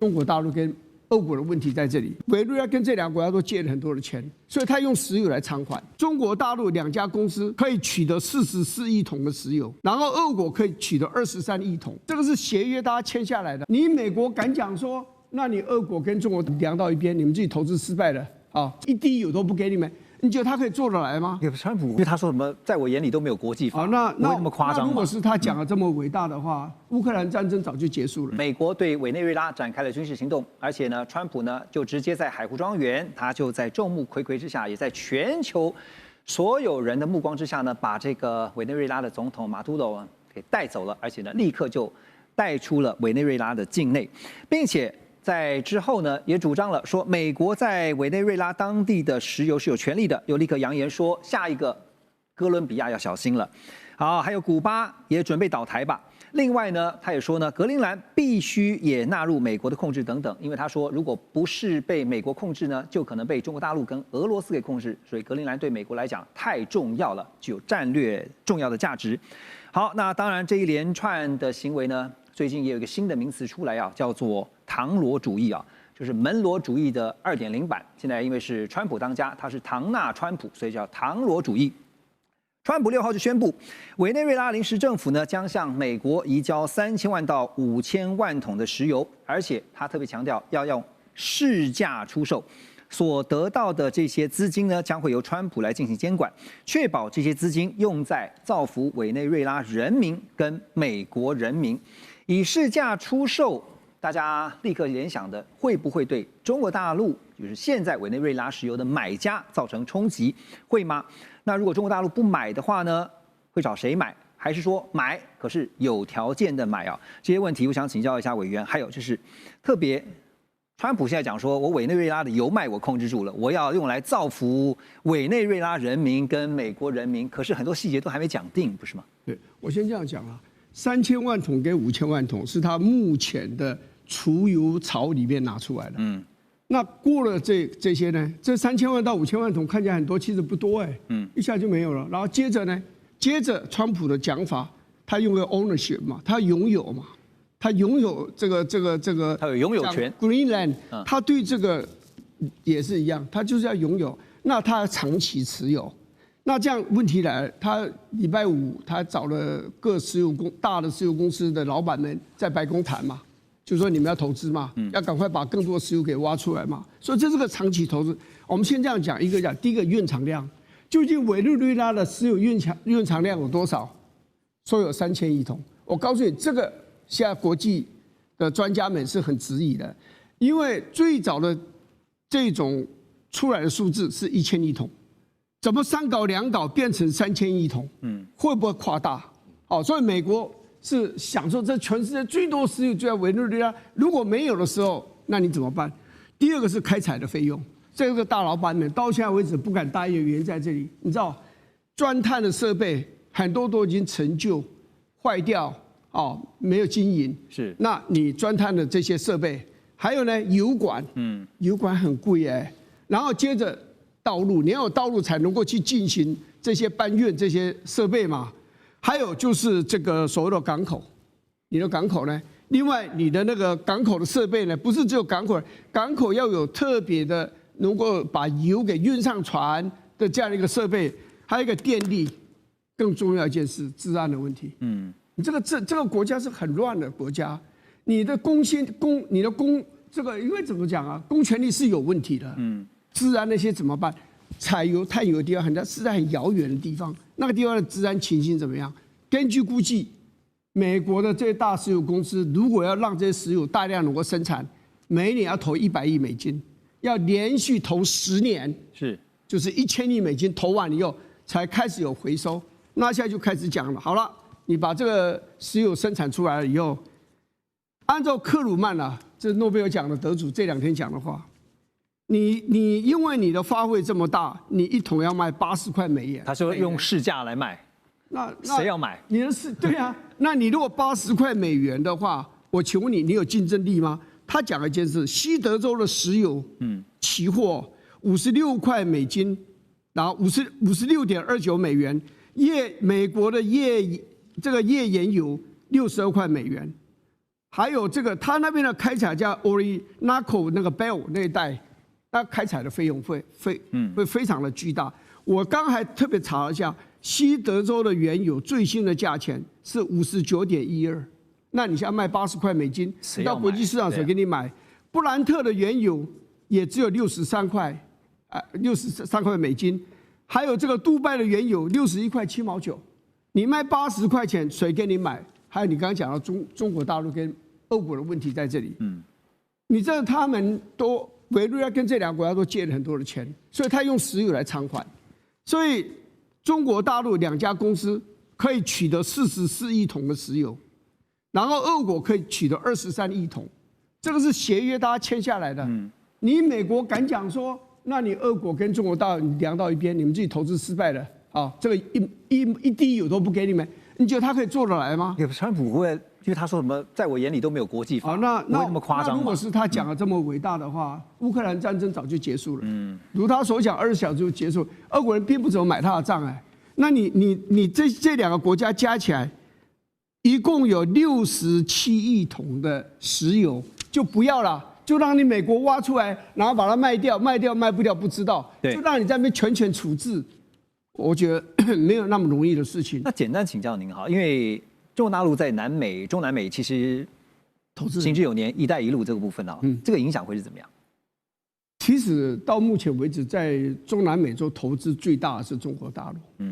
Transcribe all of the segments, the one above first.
中国大陆跟俄国的问题在这里，委内瑞拉跟这两个国家都借了很多的钱，所以他用石油来偿还。中国大陆两家公司可以取得44亿桶的石油，然后俄国可以取得23亿桶，这个是协约大家签下来的。你美国敢讲说，那你俄国跟中国量到一边，你们自己投资失败了啊，一滴油都不给你们。你觉得他可以做得来吗？川普，因为他说什么，在我眼里都没有国际法，不会那么夸张。如果是他讲的这么伟大的话，乌克兰战争早就结束了。美国对委内瑞拉展开了军事行动，而且呢，川普呢就直接在海湖庄园，他就在众目睽睽之下，也在全球所有人的目光之下呢，把这个委内瑞拉的总统马杜罗给带走了，而且呢，立刻就带出了委内瑞拉的境内，并且在之后呢，也主张了说，美国在委内瑞拉当地的石油是有权利的，又立刻扬言说，下一个哥伦比亚要小心了。好，还有古巴也准备倒台吧。另外呢，他也说呢，格陵兰必须也纳入美国的控制等等，因为他说，如果不是被美国控制呢，就可能被中国大陆跟俄罗斯给控制，所以格陵兰对美国来讲太重要了，具有战略重要的价值。好，那当然这一连串的行为呢，最近也有一个新的名词出来啊，叫做唐罗主义啊，就是门罗主义的2.0版。现在因为是川普当家，他是唐纳川普，所以叫唐罗主义。川普6号就宣布，委内瑞拉临时政府呢将向美国移交3000万到5000万桶的石油，而且他特别强调要用市价出售。所得到的这些资金呢，将会由川普来进行监管，确保这些资金用在造福委内瑞拉人民跟美国人民。以市价出售，大家立刻联想的会不会对中国大陆，就是现在委内瑞拉石油的买家造成冲击？会吗？那如果中国大陆不买的话呢，会找谁买？还是说买可是有条件的买啊？这些问题我想请教一下委员。还有就是特别，川普现在讲说，我委内瑞拉的油脉我控制住了，我要用来造福委内瑞拉人民跟美国人民，可是很多细节都还没讲定，不是吗？对，我先这样讲啊，3000万桶跟5000万桶是他目前的储油槽里面拿出来的。那过了这些呢？这3000万到5000万桶看起来很多，其实不多一下就没有了。然后接着呢，川普的讲法，他用个 ownership 嘛，他拥有嘛，他拥有这个，他有拥有权。Greenland，他对这个也是一样，他就是要拥有，那他长期持有。那这样问题来了，他礼拜5他找了各大的石油公司的老板们在白宫谈嘛。就说你们要投资嘛，要赶快把更多的石油给挖出来嘛，所以这是个长期投资。我们先这样讲，一个讲第一个蕴藏量，究竟委内瑞拉的石油蕴藏量有多少？说有3000亿桶。我告诉你，这个现在国际的专家们是很质疑的，因为最早的这种出来的数字是1000亿桶，怎么3搞2搞变成3000亿桶？会不会夸大？所以美国是想说，这全世界最多石油就在委内瑞拉，如果没有的时候，那你怎么办？第二个是开采的费用，这个大老板们到现在为止不敢答应的原因在这里。你知道，钻探的设备很多都已经陈旧、坏掉，没有经营。是，那你钻探的这些设备，还有呢，油管，油管很贵然后接着道路，你要有道路才能够去进行这些搬运这些设备嘛。还有就是这个所谓的港口，你的港口呢？另外，你的那个港口的设备呢，不是只有港口，港口要有特别的能够把油给运上船的这样的一个设备，还有一个电力，更重要一件事，治安的问题。你这个国家是很乱的国家，你的这个因为怎么讲啊？公权力是有问题的。治安那些怎么办？采油、探油的地方是在很遥远的地方，那个地方的治安情形怎么样？根据估计，美国的这些大石油公司如果要让这些石油大量能够生产，每年要投100亿美金，要连续投10年，就是1000亿美金投完以后才开始有回收。那现在就开始讲了，好了，你把这个石油生产出来了以后，按照克鲁曼这诺贝尔奖的得主这2天讲的话。你因为你的发挥这么大，你一桶要卖80块美元，他说用市价来卖，那谁要买？你的对啊，那你如果80块美元的话，我请问你，你有竞争力吗？他讲了一件事，西德州的石油，期货56块美金，然后56.29美元，美国的页岩油62块美元，还有这个他那边的开采叫 Orinoco 那个 Bell 那一带，那开采的费用会非常的巨大。我刚还特别查了一下，西德州的原油最新的价钱是59.12，那你现在卖80块美金，到国际市场谁给你买？布兰特的原油也只有63块，63块美金，还有这个杜拜的原油61块7毛9，你卖80块钱，谁给你买？还有你刚刚讲到中国大陆跟俄国的问题在这里，你知道他们都委内瑞拉跟这两个国家都借了很多的钱，所以他用石油来偿还，所以中国大陆2家公司可以取得44亿桶的石油，然后俄国可以取得23亿桶，这个是协约大家签下来的。你美国敢讲说，那你俄国跟中国大陆你量到一边，你们自己投资失败了啊，这个一滴油都不给你们。你觉得他可以做得来吗？川普会，因为他说什么，在我眼里都没有国际法，那么夸张。如果是他讲的这么伟大的话，乌克兰战争早就结束了。如他所讲，20小时就结束。俄国人并不怎么买他的账哎。那你这两个国家加起来，一共有67亿桶的石油，就不要了，就让你美国挖出来，然后把它卖掉，卖不掉不知道，就让你在那边全处置。我觉得没有那么容易的事情。那简单请教您哈，因为中国大陆在南美、中南美其实投资行之有年，“一带一路”这个部分啊，这个影响会是怎么样？其实到目前为止，在中南美洲投资最大的是中国大陆，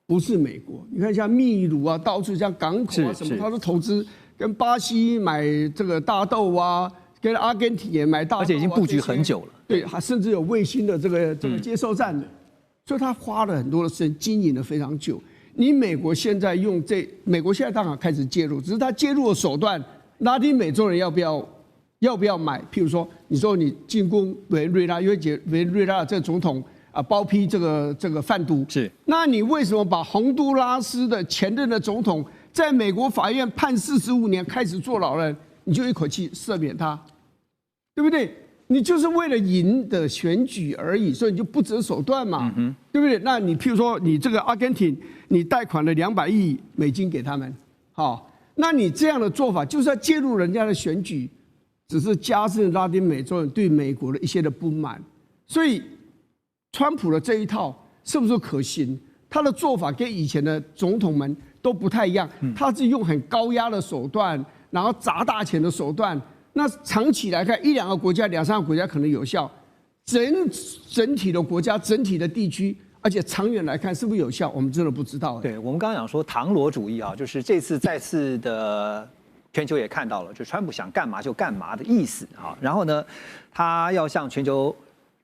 不是美国。你看像秘鲁啊，到处像港口啊什么，它都投资，跟巴西买这个大豆啊，跟阿根廷也买大豆，而且已经布局很久了。对，还甚至有卫星的这个接收站的。所以他花了很多的时间经营了非常久。你美国现在美国现在当然开始介入，只是他介入的手段，拉丁美洲人要不要买？譬如说，你说你进攻委内瑞拉，因为委内瑞拉这个总统包庇这个贩毒，是，那你为什么把洪都拉斯的前任的总统在美国法院判45年开始坐牢了，你就一口气赦免他，对不对？你就是为了赢的选举而已，所以你就不择手段嘛，对不对？那你譬如说，你这个阿根廷，你贷款了200亿美金给他们，好，那你这样的做法就是要介入人家的选举，只是加深拉丁美洲人对美国的一些的不满。所以，川普的这一套是不是可行？他的做法跟以前的总统们都不太一样，他是用很高压的手段，然后砸大钱的手段。那长期来看，1、2个国家、2、3个国家可能有效，整体的国家、整体的地区，而且长远来看是不是有效，我们真的不知道。对，我们刚刚讲说唐罗主义啊，就是这次再次的全球也看到了，就川普想干嘛就干嘛的意思啊。然后呢，他要向全球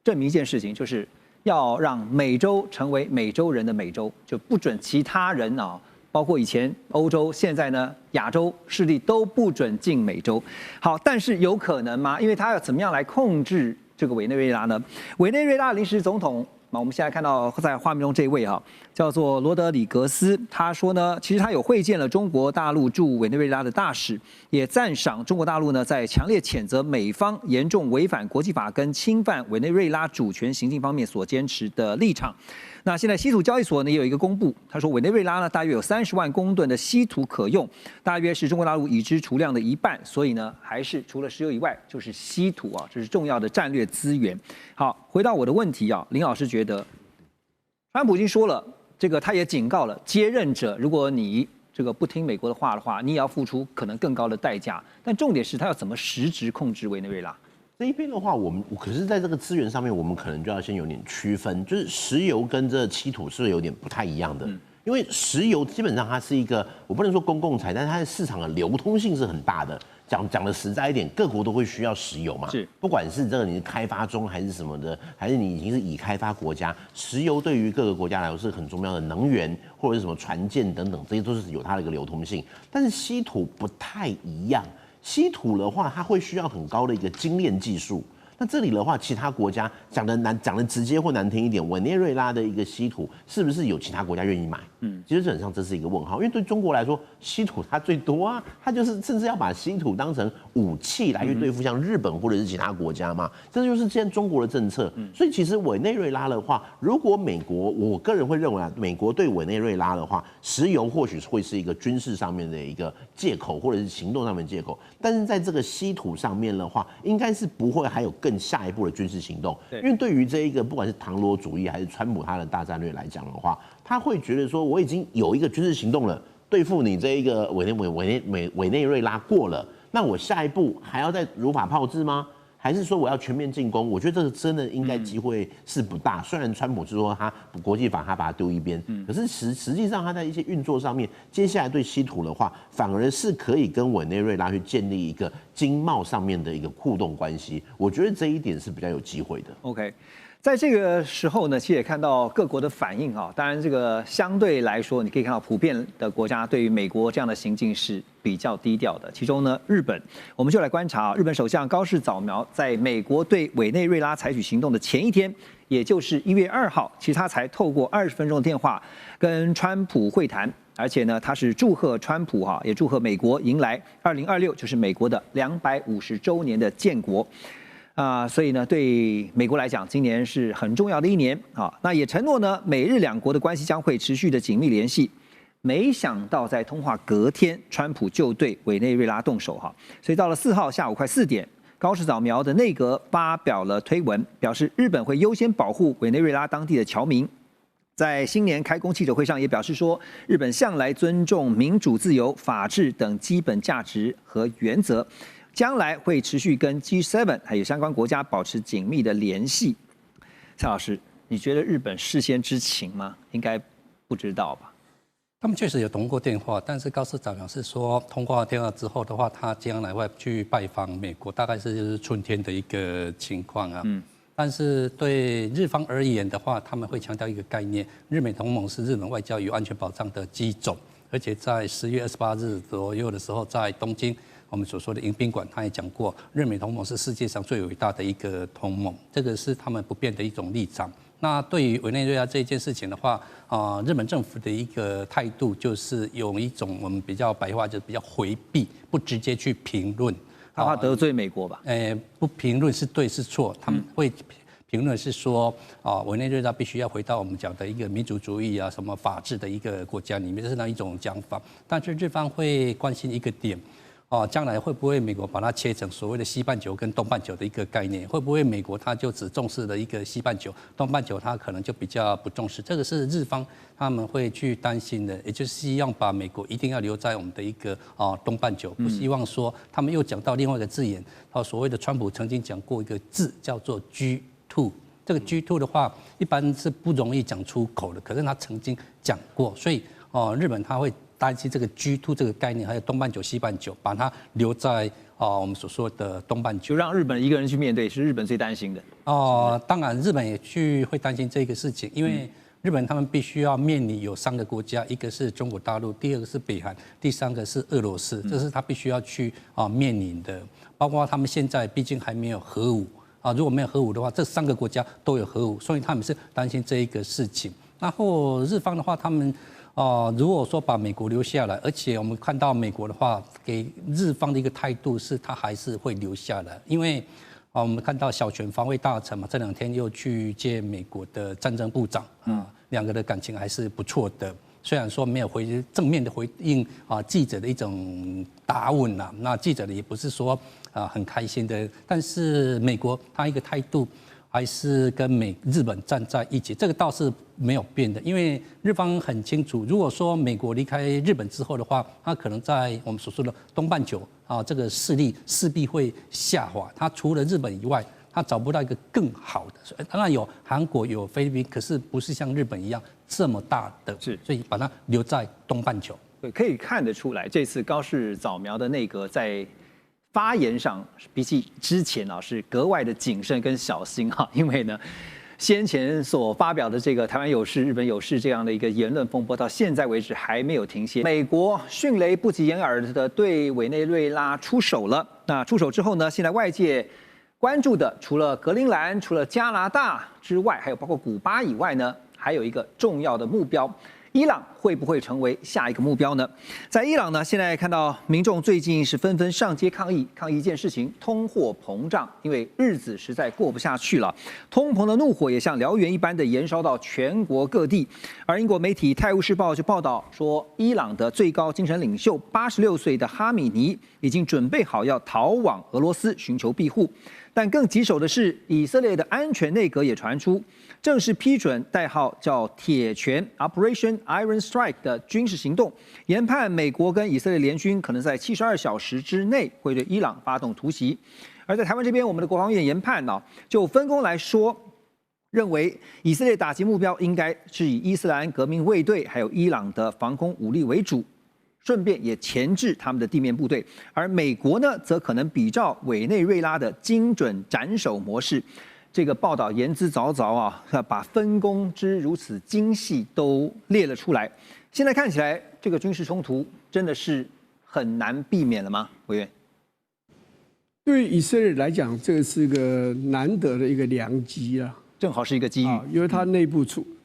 证明一件事情，就是要让美洲成为美洲人的美洲，就不准其他人啊。包括以前欧洲，现在呢亚洲势力都不准进美洲。好，但是有可能吗？因为他要怎么样来控制这个委内瑞拉呢？委内瑞拉临时总统，我们现在看到在画面中这位叫做罗德里格斯，他说呢，其实他有会见了中国大陆驻委内瑞拉的大使，也赞赏中国大陆呢在强烈谴责美方严重违反国际法跟侵犯委内瑞拉主权行径方面所坚持的立场。那现在稀土交易所呢也有一个公布，他说委内瑞拉呢大约有30万公吨的稀土可用，大约是中国大陆已知储量的1半，所以呢还是除了石油以外就是稀土啊，这是重要的战略资源。好，回到我的问题啊，林老师觉得，川普已经说了，这个他也警告了接任者，如果你这个不听美国的话，你也要付出可能更高的代价。但重点是他要怎么实质控制委内瑞拉。这一边的话，可是在这个资源上面，我们可能就要先有点区分，就是石油跟这稀土是有点不太一样的。因为石油基本上它是一个，我不能说公共财，但是它的市场的流通性是很大的。讲的实在一点，各国都会需要石油嘛，是，不管是这个你是开发中还是什么的，还是你已经是已开发国家，石油对于各个国家来说是很重要的能源，或者是什么船舰等等，这些都是有它的一个流通性。但是稀土不太一样。稀土的话，它会需要很高的一个精炼技术，那这里的话，其他国家讲的直接或难听一点，委内瑞拉的一个稀土是不是有其他国家愿意买？其实基本上这是一个问号，因为对中国来说，稀土它最多啊，它就是甚至要把稀土当成武器来去对付像日本或者是其他国家嘛，这就是现在中国的政策。所以其实委内瑞拉的话，如果美国，我个人会认为啊，美国对委内瑞拉的话，石油或许会是一个军事上面的一个借口，或者是行动上面的借口，但是在这个稀土上面的话，应该是不会还有更下一步的军事行动，因为对于这一个不管是唐罗主义还是川普他的大战略来讲的话，他会觉得说我已经有一个军事行动了，对付你这一个委内瑞拉过了，那我下一步还要再如法炮制吗？还是说我要全面进攻？我觉得这个真的应该机会是不大。虽然川普是说他国际法他把它丢一边，可是实际上他在一些运作上面，接下来对稀土的话，反而是可以跟委内瑞拉去建立一个经贸上面的一个互动关系。我觉得这一点是比较有机会的。OK。在这个时候呢，其实也看到各国的反应啊。当然，这个相对来说，你可以看到普遍的国家对于美国这样的行径是比较低调的。其中呢，日本，我们就来观察日本首相高市早苗在美国对委内瑞拉采取行动的前一天，也就是1月2号，其实他才透过20分钟的电话跟川普会谈，而且呢，他是祝贺川普也祝贺美国迎来2026，就是美国的250周年的建国。所以呢，对美国来讲，今年是很重要的一年啊。那也承诺呢，美日两国的关系将会持续的紧密联系。没想到在通话隔天，川普就对委内瑞拉动手哈。所以到了4号下午快4点，高市早苗的内阁发表了推文，表示日本会优先保护委内瑞拉当地的侨民。在新年开工记者会上也表示说，日本向来尊重民主、自由、法治等基本价值和原则。将来会持续跟 G7 还有相关国家保持紧密的联系。蔡老师，你觉得日本事先知情吗？应该不知道吧？他们确实有通过电话，但是高市早苗是说，通过电话之后的话，他将来会去拜访美国，大概是就是春天的一个情况啊。但是对日方而言的话，他们会强调一个概念：日美同盟是日本外交与安全保障的基种，而且在10月28日左右的时候，在东京。我们所说的迎宾馆，他也讲过，日美同盟是世界上最伟大的一个同盟，这个是他们不变的一种立场。那对于委内瑞拉这一件事情的话，日本政府的一个态度就是有一种我们比较白话，就是比较回避，不直接去评论，他怕得罪美国吧？不评论是对是错，他们会评论是说，委内瑞拉必须要回到我们讲的一个民主主义啊、什么法治的一个国家里面，这是那一种讲法。但是日方会关心一个点。将来会不会美国把它切成所谓的西半球跟东半球的一个概念？会不会美国它就只重视了一个西半球，东半球它可能就比较不重视？这个是日方他们会去担心的，也就是希望把美国一定要留在我们的一个东半球，不希望说他们又讲到另外一个字眼，所谓的川普曾经讲过一个字叫做 G2， 这个 G2 的话一般是不容易讲出口的，可是他曾经讲过，所以日本他会担心这个 G2 这个概念，还有东半球、西半球，把它留在我们所说的东半球，就让日本一个人去面对，是日本最担心的。当然日本也会担心这个事情，因为日本他们必须要面临有3个国家，一个是中国大陆，第2个是北韩，第3个是俄罗斯，这是他必须要去面临的。包括他们现在毕竟还没有核武如果没有核武的话，这3个国家都有核武，所以他们是担心这一个事情。然后日方的话，他们如果说把美国留下来，而且我们看到美国的话，给日方的一个态度是，他还是会留下来，因为我们看到小泉防卫大臣嘛，这2天又去见美国的战争部长，2个的感情还是不错的。虽然说没有正面的回应记者的一种答问啦，那记者也不是说很开心的，但是美国他一个态度。还是跟日本站在一起，这个倒是没有变的，因为日方很清楚，如果说美国离开日本之后的话，它可能在我们所说的东半球这个势力势必会下滑。它除了日本以外，它找不到一个更好的。当然有韩国有菲律宾，可是不是像日本一样这么大的，所以把它留在东半球。对，可以看得出来，这次高市早苗的内阁在发言上比起之前是格外的谨慎跟小心因为呢，先前所发表的这个台湾有事、日本有事这样的一个言论风波，到现在为止还没有停歇。美国迅雷不及掩耳的对委内瑞拉出手了。那出手之后呢，现在外界关注的除了格陵兰、除了加拿大之外，还有包括古巴以外呢，还有一个重要的目标。伊朗会不会成为下一个目标呢？在伊朗呢，现在看到民众最近是纷纷上街抗议一件事情：通货膨胀，因为日子实在过不下去了。通膨的怒火也像燎原一般的延烧到全国各地。而英国媒体《泰晤士报》就报道说，伊朗的最高精神领袖86岁的哈米尼已经准备好要逃往俄罗斯寻求庇护。但更棘手的是，以色列的安全内阁也传出，正式批准代号叫“铁拳 ”（Operation Iron Strike） 的军事行动，研判美国跟以色列联军可能在72小时之内会对伊朗发动突袭。而在台湾这边，我们的国防院研判呢，就分工来说，认为以色列打击目标应该是以伊斯兰革命卫队还有伊朗的防空武力为主。顺便也钳制他们的地面部队，而美国呢，则可能比照委内瑞拉的精准斩首模式。这个报道言之凿凿啊，把分工之如此精细都列了出来。现在看起来，这个军事冲突真的是很难避免了吗？委员，对于以色列来讲，这个是一个难得的一个良机啊，正好是一个机遇，因为它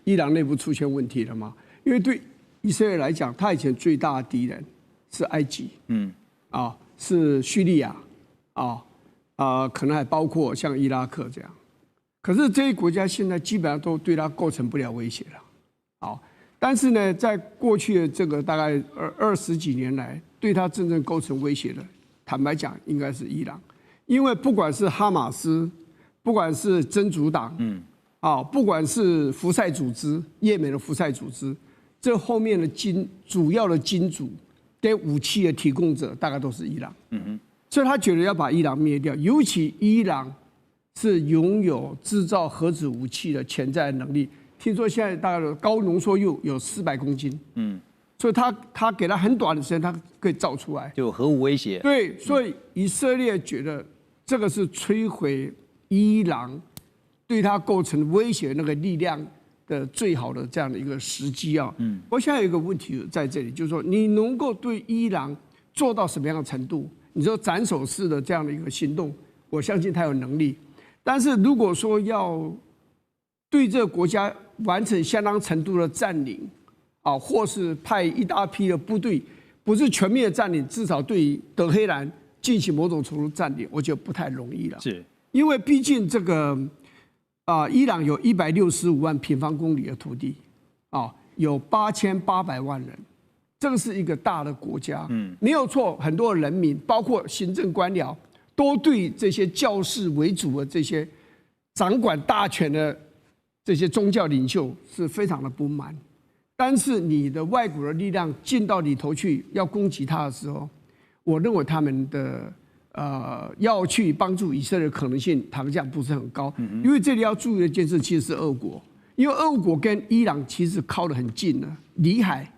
伊朗内部出现问题了嘛，因为对以色列来讲，他以前最大的敌人是埃及，是叙利亚，可能还包括像伊拉克这样。可是这些国家现在基本上都对他构成不了威胁了，但是呢，在过去的这个大概20几年来，对他真正构成威胁的，坦白讲，应该是伊朗，因为不管是哈马斯，不管是真主党，不管是福塞组织，也门的福塞组织。这后面的主要的金主跟武器的提供者大概都是伊朗，所以他觉得要把伊朗灭掉，尤其伊朗是拥有制造核子武器的潜在能力，听说现在大概高浓缩铀有400公斤，所以他给他很短的时间，他可以造出来，就有核武威胁。对，所以以色列觉得这个是摧毁伊朗对他构成威胁那个力量的最好的这样的一个时机啊，我现在有一个问题在这里，就是说你能够对伊朗做到什么样的程度？你说斩首式的这样的一个行动，我相信他有能力。但是如果说要对这个国家完成相当程度的占领，或是派一大批的部队，不是全面的占领，至少对于德黑兰进行某种程度占领，我觉得不太容易了。是，因为毕竟这个。伊朗有165万平方公里的土地，有8800万人，这个是一个大的国家，没有错。很多人民，包括行政官僚，都对这些教士为主的这些掌管大权的这些宗教领袖是非常的不满。但是你的外国的力量进到里头去要攻击他的时候，我认为他们的。要去帮助以色列的可能性，坦白讲不是很高，因为这里要注意的一件事其实是俄国，因为俄国跟伊朗其实靠得很近了，里海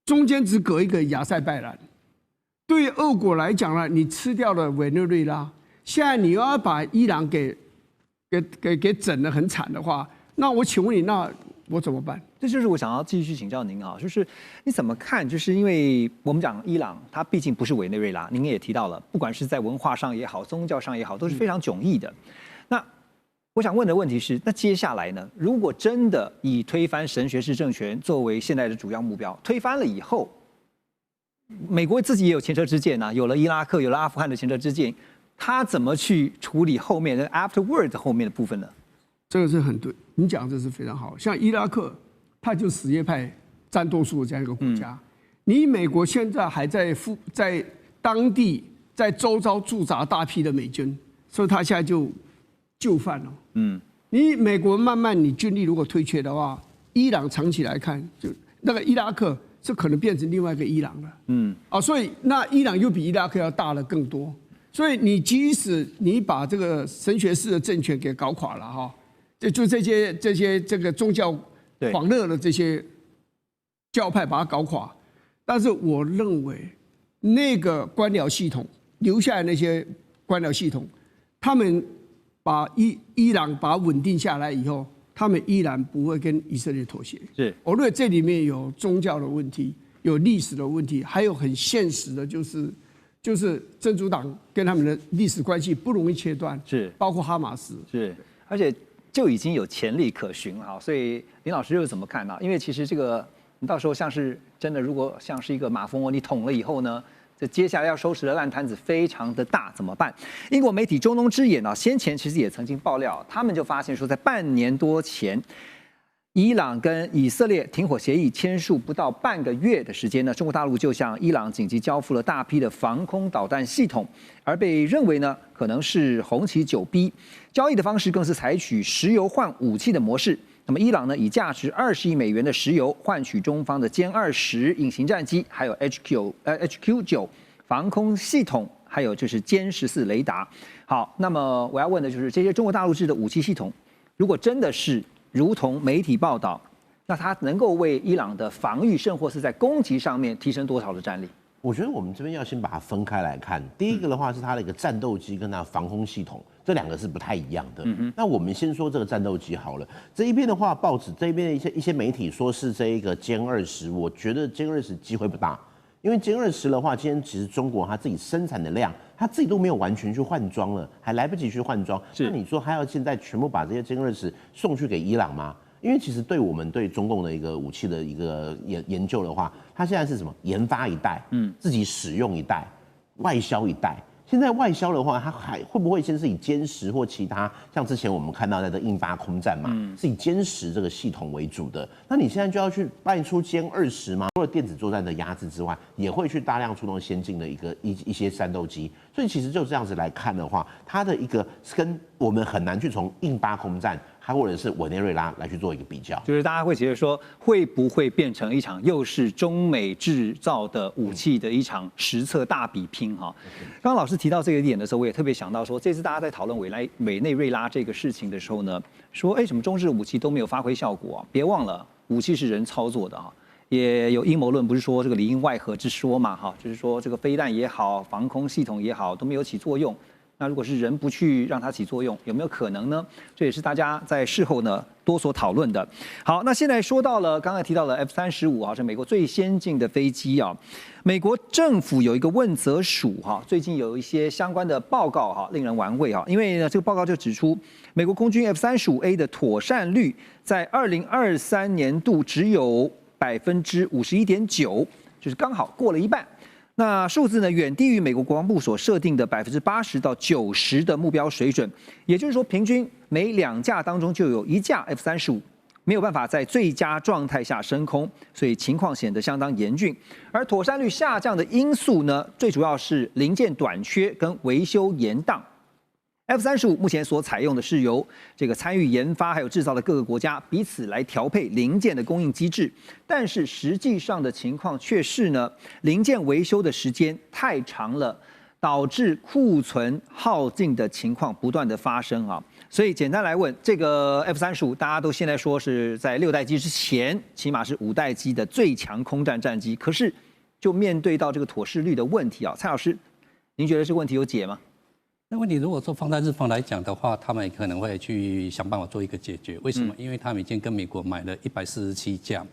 中间只隔一个亚塞拜然。对于俄国来讲呢，你吃掉了委内瑞拉，现在你要把伊朗给整得很惨的话，那我请问你，那我怎么办？这就是我想要继续请教您啊，就是你怎么看？就是因为我们讲伊朗，它毕竟不是委内瑞拉，您也提到了，不管是在文化上也好，宗教上也好，都是非常迥异的。那我想问的问题是，那接下来呢？如果真的以推翻神学式政权作为现在的主要目标，推翻了以后，美国自己也有前车之鉴啊，有了伊拉克，有了阿富汗的前车之鉴，他怎么去处理后面的 afterward 后面的部分呢？这个是很对，你讲这是非常好。像伊拉克，它就什叶派占多数的这样一个国家。你美国现在还在当地在周遭驻扎大批的美军，所以他现在就范了。你美国慢慢你军力如果退却的话，伊朗长期来看，就那个伊拉克是可能变成另外一个伊朗了。所以那伊朗又比伊拉克要大了更多。所以你即使你把这个神学式的政权给搞垮了就这些这个宗教狂热的这些教派把它搞垮，但是我认为那个官僚系统留下来那些官僚系统，他们把伊朗把它稳定下来以后，他们依然不会跟以色列妥协。是，我认为这里面有宗教的问题，有历史的问题，还有很现实的，就是就是真主党跟他们的历史关系不容易切断，是包括哈马斯是，而且就已经有潜力可循了。所以林老师又怎么看呢？因为其实这个你到时候像是真的，如果像是一个马蜂窝，你捅了以后呢？这接下来要收拾的烂摊子非常的大，怎么办？英国媒体中东之眼啊，先前其实也曾经爆料，他们就发现说，在半年多前，伊朗跟以色列停火协议签署不到半个月的时间呢，中国大陆就向伊朗紧急交付了大批的防空导弹系统，而被认为呢可能是红旗9B，交易的方式更是采取石油换武器的模式。那么伊朗呢，以价值20亿美元的石油换取中方的歼20隐形战机，还有 HQ9防空系统，还有就是歼14雷达。好，那么我要问的就是这些中国大陆制的武器系统，如果真的是如同媒体报道，那它能够为伊朗的防御甚或是在攻击上面提升多少的战力？我觉得我们这边要先把它分开来看。第一个的话是它的一个战斗机跟它的防空系统，这两个是不太一样的。那我们先说这个战斗机好了。这一边的话，报纸这一边的一些媒体说是这一个歼20，我觉得歼20机会不大，因为歼20的话，今天其实中国它自己生产的量，它自己都没有完全去换装了，还来不及去换装。那你说还要现在全部把这些歼20送去给伊朗吗？因为其实对我们对中共的一个武器的一个研究的话，它现在是什么？研发一代，自己使用一代，外销一代。现在外销的话，它还会不会先是以歼10或其他像之前我们看到的印巴空战嘛，是以歼10这个系统为主的？那你现在就要去卖出歼20吗？除了电子作战的压制之外，也会去大量出动先进的一些战斗机。所以其实就这样子来看的话，它的一个跟我们很难去从印巴空战。它或者是委内瑞拉来去做一个比较，就是大家会觉得说，会不会变成一场又是中美制造的武器的一场实测大比拼哈？刚刚老师提到这个点的时候，我也特别想到说，这次大家在讨论委内瑞拉这个事情的时候呢，说什么中制武器都没有发挥效果啊？别忘了，武器是人操作的哈。也有阴谋论，不是说这个里应外合之说嘛哈，就是说这个飞弹也好，防空系统也好，都没有起作用。那如果是人不去让它起作用，有没有可能呢？这也是大家在事后呢多所讨论的。好，那现在说到了刚才提到了 F-35啊，是美国最先进的飞机啊。美国政府有一个问责署哈，最近有一些相关的报告哈，令人玩味哈。因为呢，这个报告就指出，美国空军 F-35A 的妥善率在2023年度只有51.9%，就是刚好过了一半。那数字呢，远低于美国国防部所设定的80%到90%的目标水准，也就是说，平均每2架当中就有1架 F-35没有办法在最佳状态下升空，所以情况显得相当严峻。而妥善率下降的因素呢，最主要是零件短缺跟维修延宕。F-35目前所采用的是由这个参与研发还有制造的各个国家彼此来调配零件的供应机制，但是实际上的情况却是呢，零件维修的时间太长了，导致库存耗尽的情况不断的发生啊。所以简单来问，这个 F-35大家都现在说是在6代机之前，起码是5代机的最强空战战机，可是就面对到这个妥适率的问题啊，蔡老师，您觉得这个问题有解吗？那问题如果说放在日方来讲的话，他们可能会去想办法做一个解决。为什么？因为他们已经跟美国买了147架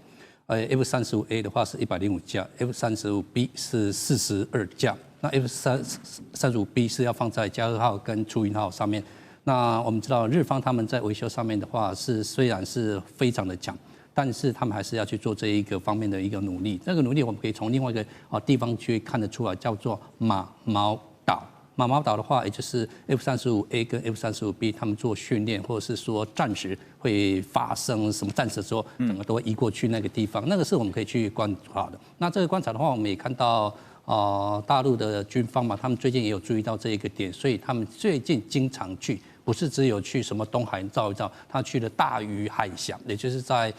，F-35A 的话是105架，F-35B 是42架。那 F-35B 是要放在加贺号跟出云号上面。那我们知道日方他们在维修上面的话虽然是非常的强，但是他们还是要去做这一个方面的一个努力。这个努力我们可以从另外一个地方去看得出来，叫做马毛岛。马毛岛的话，也就是 F-35A 跟 F-35B 他们做训练，或者是说战时会发生什么战事的时候，整个都会移过去那个地方，那个是我们可以去观察的。那这个观察的话，我们也看到大陆的军方嘛，他们最近也有注意到这一个点，所以他们最近经常去，不是只有去什么东海照一照，他去了大隅海峡，也就是在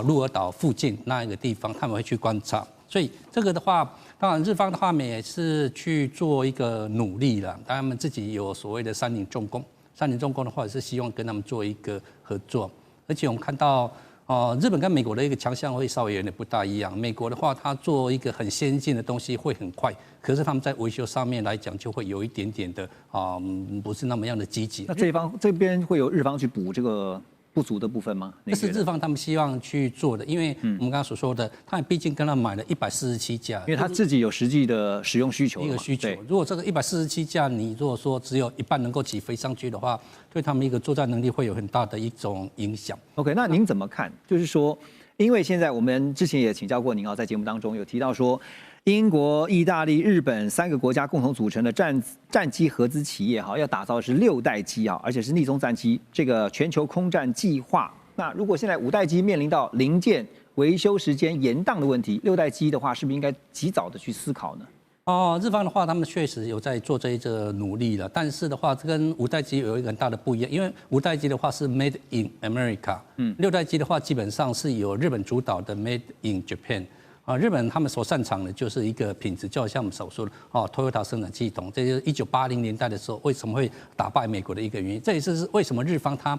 鹿儿岛附近那一个地方，他们会去观察。所以这个的话，当然日方的话也是去做一个努力了。他们自己有所谓的三菱重工，三菱重工的话也是希望跟他们做一个合作。而且我们看到，日本跟美国的一个强项会稍微有点不大一样。美国的话，它做一个很先进的东西会很快，可是他们在维修上面来讲就会有一点点的不是那么样的积极。那这边会有日方去补这个不足的部分吗？这是日方他们希望去做的，因为我们刚刚所说的，他们毕竟跟他买了147架，因为他自己有实际的使用需求，一个需求。如果这个147架，你如果说只有一半能够起飞上去的话，对他们一个作战能力会有很大的一种影响。OK， 那您怎么看？就是说，因为现在我们之前也请教过您在节目当中有提到说，英国、意大利、日本3个国家共同组成的战机合资企业要打造的是6代机而且是逆踪战机，这个全球空战计划。那如果现在5代机面临到零件维修时间延宕的问题，6代机的话，是不是应该及早的去思考呢？日方的话，他们确实有在做这一个努力了，但是的话，这跟5代机有一个很大的不一样，因为5代机的话是 Made in America，6代机的话基本上是由日本主导的 Made in Japan。日本他们所擅长的就是一个品质，就好像我们所说的Toyota 生产系统，这就是1980年代的时候为什么会打败美国的一个原因。这也是为什么日方他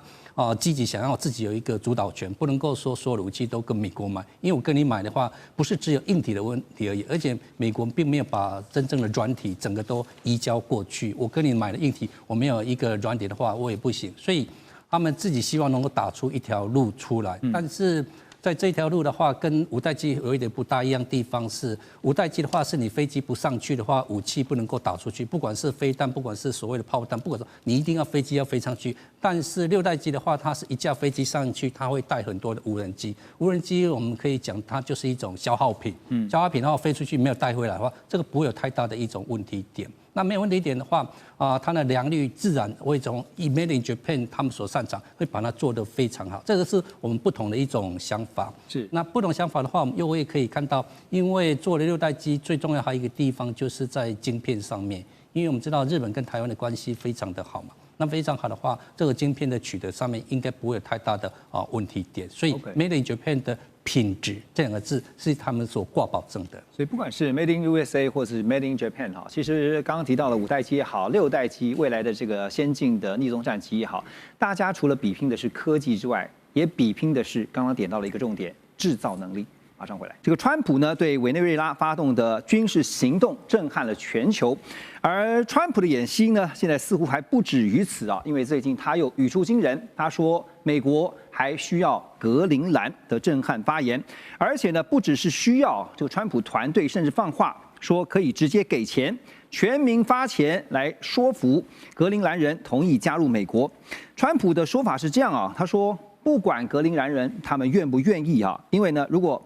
积极想要自己有一个主导权，不能够说所有的武器都跟美国买，因为我跟你买的话，不是只有硬体的问题而已，而且美国并没有把真正的软体整个都移交过去。我跟你买的硬体，我没有一个软体的话，我也不行。所以他们自己希望能够打出一条路出来，但是在这条路的话，跟5代机有一点不大一样的地方是，5代机的话是你飞机不上去的话，武器不能够打出去，不管是飞弹，不管是所谓的炮弹，不管说你一定要飞机要飞上去。但是6代机的话，它是一架飞机上去，它会带很多的无人机。无人机我们可以讲它就是一种消耗品，消耗品的话飞出去没有带回来的话，这个不会有太大的一种问题点。那没有问题点的话，它的良率自然会从 Made in Japan 他们所擅长，会把它做得非常好。这个是我们不同的一种想法。是。那不同想法的话，我们又可以看到，因为做了6代机，最重要还有一个地方就是在晶片上面，因为我们知道日本跟台湾的关系非常的好嘛。那非常好的话，这个晶片的取得上面应该不会有太大的问题点。所以 Made in Japan 的品质这2个字是他们所挂保证的。所以不管是 Made in USA 或是 Made in Japan 其实刚刚提到了5代机也好，6代机未来的这个先进的逆踪战机也好，大家除了比拼的是科技之外，也比拼的是刚刚点到了一个重点，制造能力。马上回来。这个川普呢对委内瑞拉发动的军事行动震撼了全球，而川普的演习呢现在似乎还不止于此因为最近他又语出惊人，他说美国还需要格陵兰的震撼发言，而且呢不只是需要，这个川普团队甚至放话说可以直接给钱，全民发钱来说服格陵兰人同意加入美国。川普的说法是这样他说不管格陵兰人他们愿不愿意因为呢如果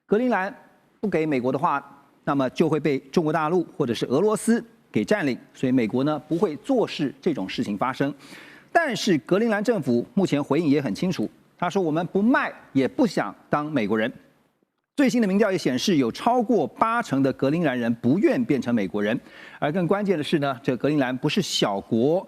格陵兰不给美国的话，那么就会被中国大陆或者是俄罗斯给占领，所以美国呢不会坐视这种事情发生。但是格陵兰政府目前回应也很清楚，他说我们不卖也不想当美国人。最新的民调也显示，有超过80%的格陵兰人不愿变成美国人。而更关键的是呢，这格陵兰不是小国，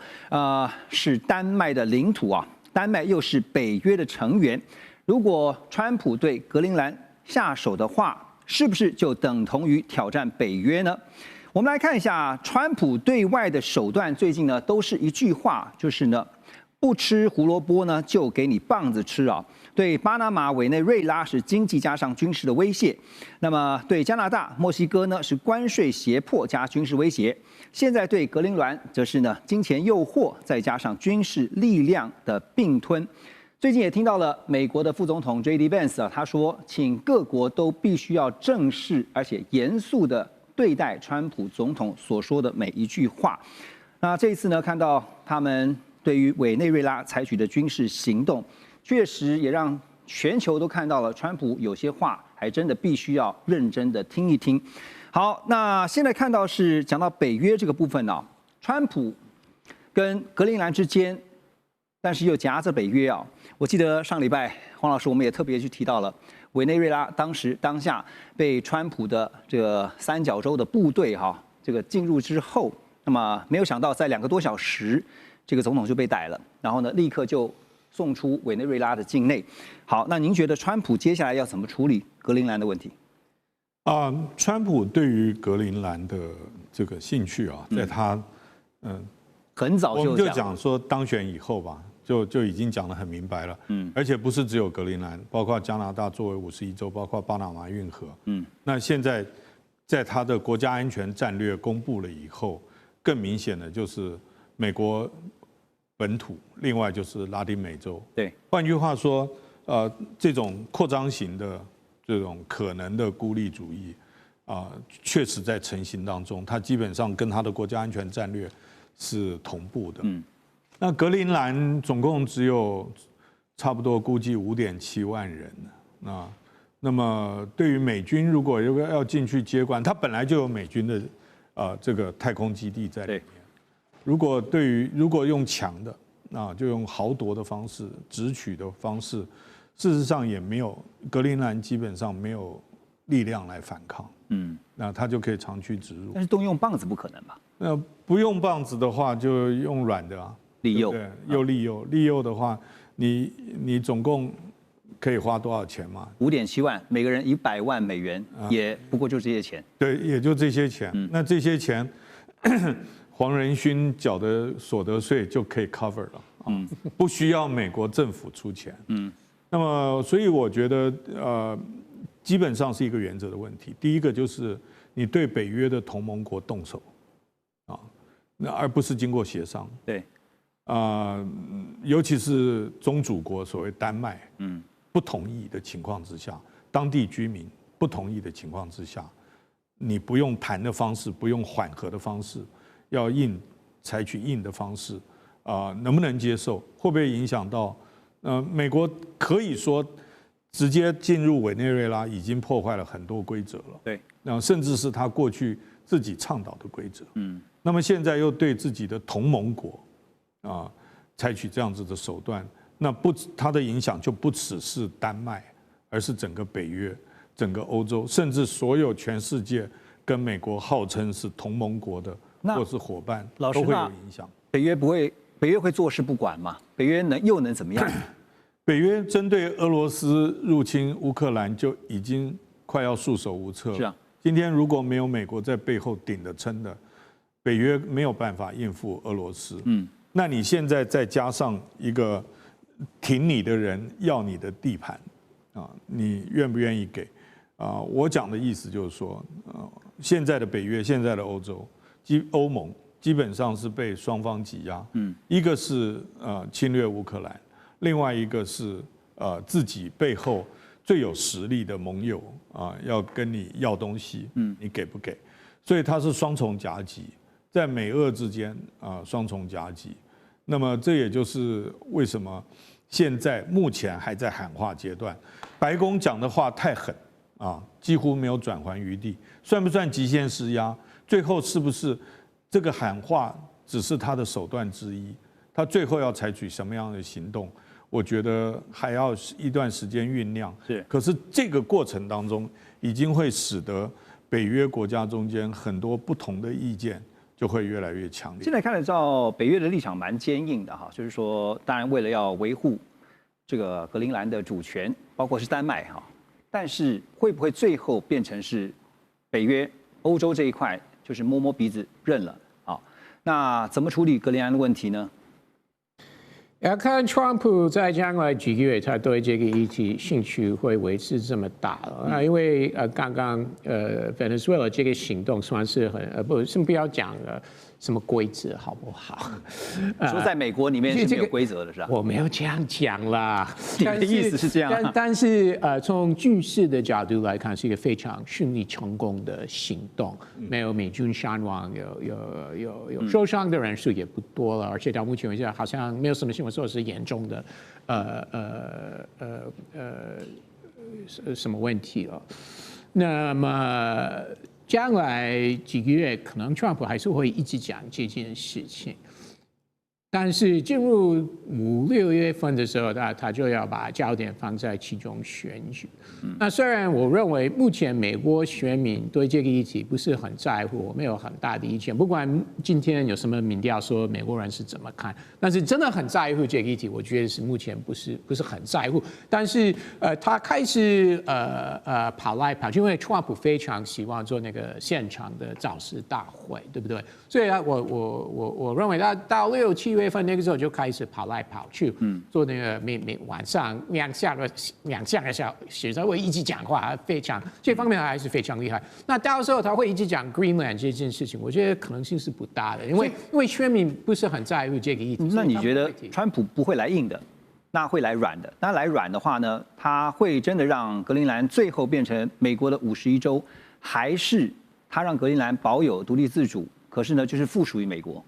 是丹麦的领土丹麦又是北约的成员。如果川普对格陵兰下手的话，是不是就等同于挑战北约呢？我们来看一下川普对外的手段，最近呢都是一句话，就是呢不吃胡萝卜呢就给你棒子吃对巴拿马、委内瑞拉是经济加上军事的威胁，那么对加拿大、墨西哥呢是关税胁迫加军事威胁，现在对格陵兰则是呢金钱诱惑再加上军事力量的并吞。最近也听到了美国的副总统 J.D. Vance 他说，请各国都必须要正视而且严肃的对待川普总统所说的每一句话。那这一次呢，看到他们对于委内瑞拉采取的军事行动，确实也让全球都看到了川普有些话还真的必须要认真的听一听。好，那现在看到是讲到北约这个部分川普跟格陵兰之间，但是又夹着北约我记得上礼拜黄老师我们也特别去提到了委内瑞拉当下被川普的这个三角洲的部队这个进入之后，那么没有想到在2个多小时，这个总统就被逮了，然后呢立刻就送出委内瑞拉的境内。好，那您觉得川普接下来要怎么处理格陵兰的问题？川普对于格陵兰的这个兴趣在他很早就我们就讲说当选以后吧。就已经讲得很明白了，而且不是只有格陵兰，包括加拿大作为51州，包括巴拿马运河，那现在在他的国家安全战略公布了以后，更明显的就是美国本土另外就是拉丁美洲。对，换句话说，这种扩张型的这种可能的孤立主义确实在成型当中，它基本上跟它的国家安全战略是同步的。那格陵兰总共只有差不多估计5.7万人。那么对于美军如果要进去接管，它本来就有美军的这个太空基地在里面。如果用强的就用豪夺的方式、直取的方式，事实上也没有格陵兰基本上没有力量来反抗。那它就可以长驱直入。但是动用棒子不可能吧？那不用棒子的话，就用软的利诱，对，又利诱。利诱的话，你总共可以花多少钱嘛？5.7万，每个人100万美元，也不过就这些钱。对，也就这些钱。那这些钱，黄仁勋缴的所得税就可以 cover 了。不需要美国政府出钱。那么，所以我觉得基本上是一个原则的问题。第一个就是你对北约的同盟国动手那而不是经过协商。对。尤其是宗主国所谓丹麦，不同意的情况之下，当地居民不同意的情况之下，你不用谈的方式，不用缓和的方式，要采取硬的方式，能不能接受？会不会影响到？美国可以说直接进入委内瑞拉已经破坏了很多规则了，对，甚至是他过去自己倡导的规则，那么现在又对自己的同盟国。采取这样子的手段，那它的影响就不只是丹麦，而是整个北约、整个欧洲，甚至所有全世界跟美国号称是同盟国的或是伙伴，都会有影响。北约会坐视不管吗？北约又能怎么样？北约针对俄罗斯入侵乌克兰就已经快要束手无策了。是啊，今天如果没有美国在背后顶着撑的，北约没有办法应付俄罗斯。那你现在再加上一个挺你的人要你的地盘，你愿不愿意给？我讲的意思就是说，现在的北约、现在的欧盟基本上是被双方挤压。一个是侵略乌克兰，另外一个是自己背后最有实力的盟友要跟你要东西，你给不给？所以它是双重夹击，在美俄之间双重夹击。那么这也就是为什么现在目前还在喊话阶段，白宫讲的话太狠几乎没有转圜余地，算不算极限施压？最后是不是这个喊话只是他的手段之一？他最后要采取什么样的行动？我觉得还要一段时间酝酿。可是这个过程当中，已经会使得北约国家中间很多不同的意见。就会越来越强烈。现在看得到北约的立场蛮坚硬的就是说，当然为了要维护这个格陵兰的主权，包括是丹麦但是会不会最后变成是北约欧洲这一块就是摸摸鼻子认了那怎么处理格陵兰的问题呢？要看川普在将来几个月，他对这个议题兴趣会维持这么大了。因为刚刚Venezuela 这个行动算是先不要讲什么规则好不好？说在美国里面是没有规则的是吧？我没有这样讲啦，你的意思是这样。但是从军事的角度来看，是一个非常顺利成功的行动，没有美军伤亡，有受伤的人数也不多了，而且到目前为止好像没有什么新闻说是严重的什么问题了。那么将来几个月，可能 Trump 还是会一直讲这件事情，但是进入5、6月份的时候，他就要把焦点放在其中选举。那虽然我认为目前美国选民对这个议题不是很在乎，我没有很大的意见。不管今天有什么民调说美国人是怎么看，但是真的很在乎这个议题，我觉得是目前不是很在乎。但是他开始跑来跑去，因为 Trump 非常希望做那个现场的造势大会，对不对？所以我认为他到6、7月。月份那个时候就开始跑来跑去，做那个每晚上两三个小时，他会一直讲话，这方面还是非常厉害。那到时候他会一直讲 Greenland 这件事情，我觉得可能性是不大的，因为选民不是很在乎这个议题。那你觉得川普不会来硬的？那会来软的。那来软的话呢，他会真的让格陵兰最后变成美国的51州，还是他让格陵兰保有独立自主，可是呢就是附属于美国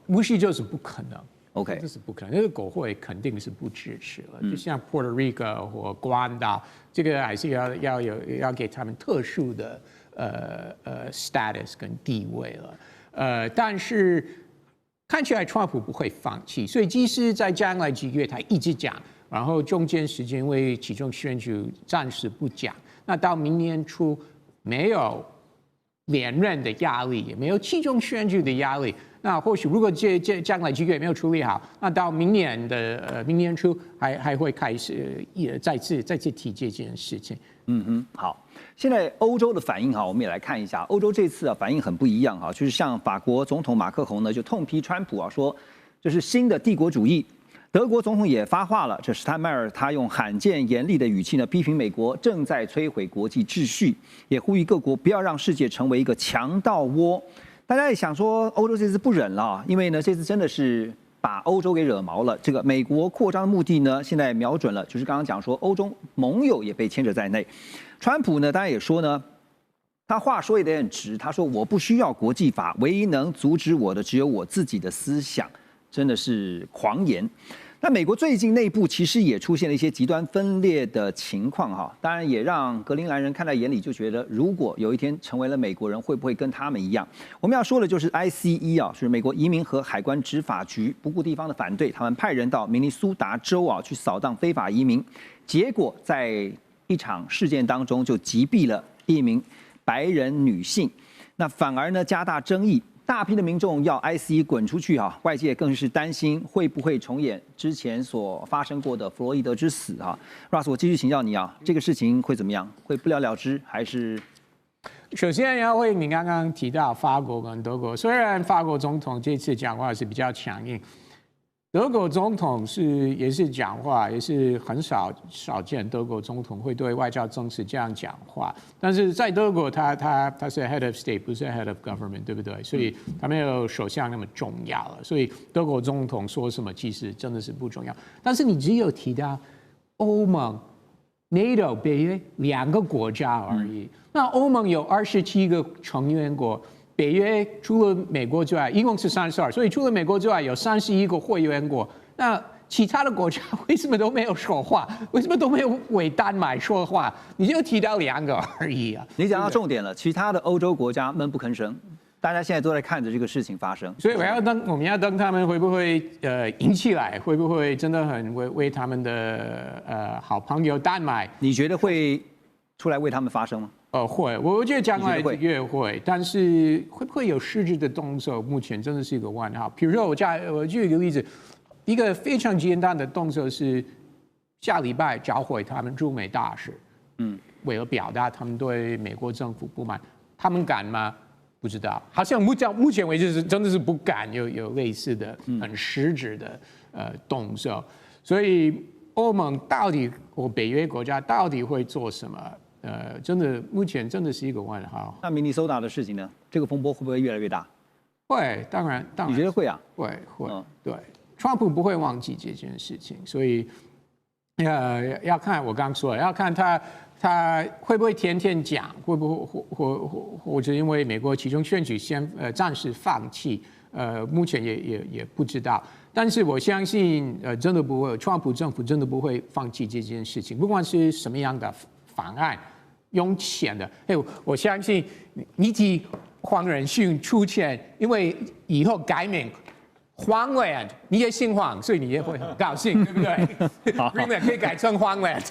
50州是不可能。OK， 这是不可能，那个国会肯定是不支持了。就像 Puerto Rico 或关岛，这个还是要给他们特殊的status 跟地位了。但是看起来川普不会放弃，所以即使在将来几个月他一直讲，然后中间时间为其中选举暂时不讲，那到明年初没有连任的压力，也没有其中选举的压力。那或许如果将来几个月没有处理好，那到明年初还会开始再次提这件事情。好，现在欧洲的反应哈，我们也来看一下，欧洲这次反应很不一样哈，就是像法国总统马克宏呢就痛批川普说这是新的帝国主义。德国总统也发话了，这施坦迈尔他用罕见严厉的语气呢批评美国正在摧毁国际秩序，也呼吁各国不要让世界成为一个强盗窝。大家也想说，欧洲这次不忍了，因为呢，这次真的是把欧洲给惹毛了。这个美国扩张的目的呢，现在瞄准了，就是刚刚讲说，欧洲盟友也被牵扯在内。川普呢，当然也说呢，他话说也得很直，他说我不需要国际法，唯一能阻止我的只有我自己的思想，真的是狂言。那美国最近内部其实也出现了一些极端分裂的情况哈，当然也让格陵兰人看在眼里，就觉得如果有一天成为了美国人，会不会跟他们一样？我们要说的就是 ICE 是美国移民和海关执法局不顾地方的反对，他们派人到明尼苏达州去扫荡非法移民，结果在一场事件当中就击毙了一名白人女性，那反而呢加大争议。大批的民众要 ICE 滚出去外界更是担心会不会重演之前所发生过的弗洛伊德之死Russ， 我继续请教你这个事情会怎么样？会不了了之，还是？首先要为你刚刚提到法国跟德国，虽然法国总统这次讲话是比较强硬，德国总统也是讲话，也是很少见德国总统会对外交政策这样讲话。但是在德国他是 head of state， 不是 head of government， 对不对？所以他没有首相那么重要了。所以德国总统说什么其实真的是不重要。但是你只有提到欧盟、NATO 北约2个国家而已。那欧盟有27个成员国。北约除了美国之外，一共是32，所以除了美国之外，有31个会员国。那其他的国家为什么都没有说话？为什么都没有为丹麦说话？你就提到2个而已你讲到重点了，其他的欧洲国家闷不吭声，大家现在都在看着这个事情发生。所以我们要等他们会不会赢起来，会不会真的很为他们的好朋友丹麦？你觉得会出来为他们发声吗？会，我觉得将来也会，但是会不会有实质的动作，目前真的是一个问号。比如说，我举一个例子，一个非常简单的动作是下礼拜召回他们驻美大使，为了表达他们对美国政府不满，他们敢吗？不知道，好像目前为止真的是不敢有类似的很实质的动作，所以欧盟到底或北约国家到底会做什么？真的，目前真的是一个问号。那明尼苏达的事情呢？这个风波会不会越来越大？会，当然。你觉得会啊？会，对。川普不会忘记这件事情，所以要看我刚说的，要看他会不会天天讲，会不会或者因为美国其中选举先暂时放弃，目前也不知道。但是我相信，真的不会，川普政府真的不会放弃这件事情，不管是什么样的方案。用钱的，我相信你提黄仁勋出钱，因为以后改名黄 land， 你也姓黄，所以你也会很高兴，对不对？Greenland 可以改成黄 land。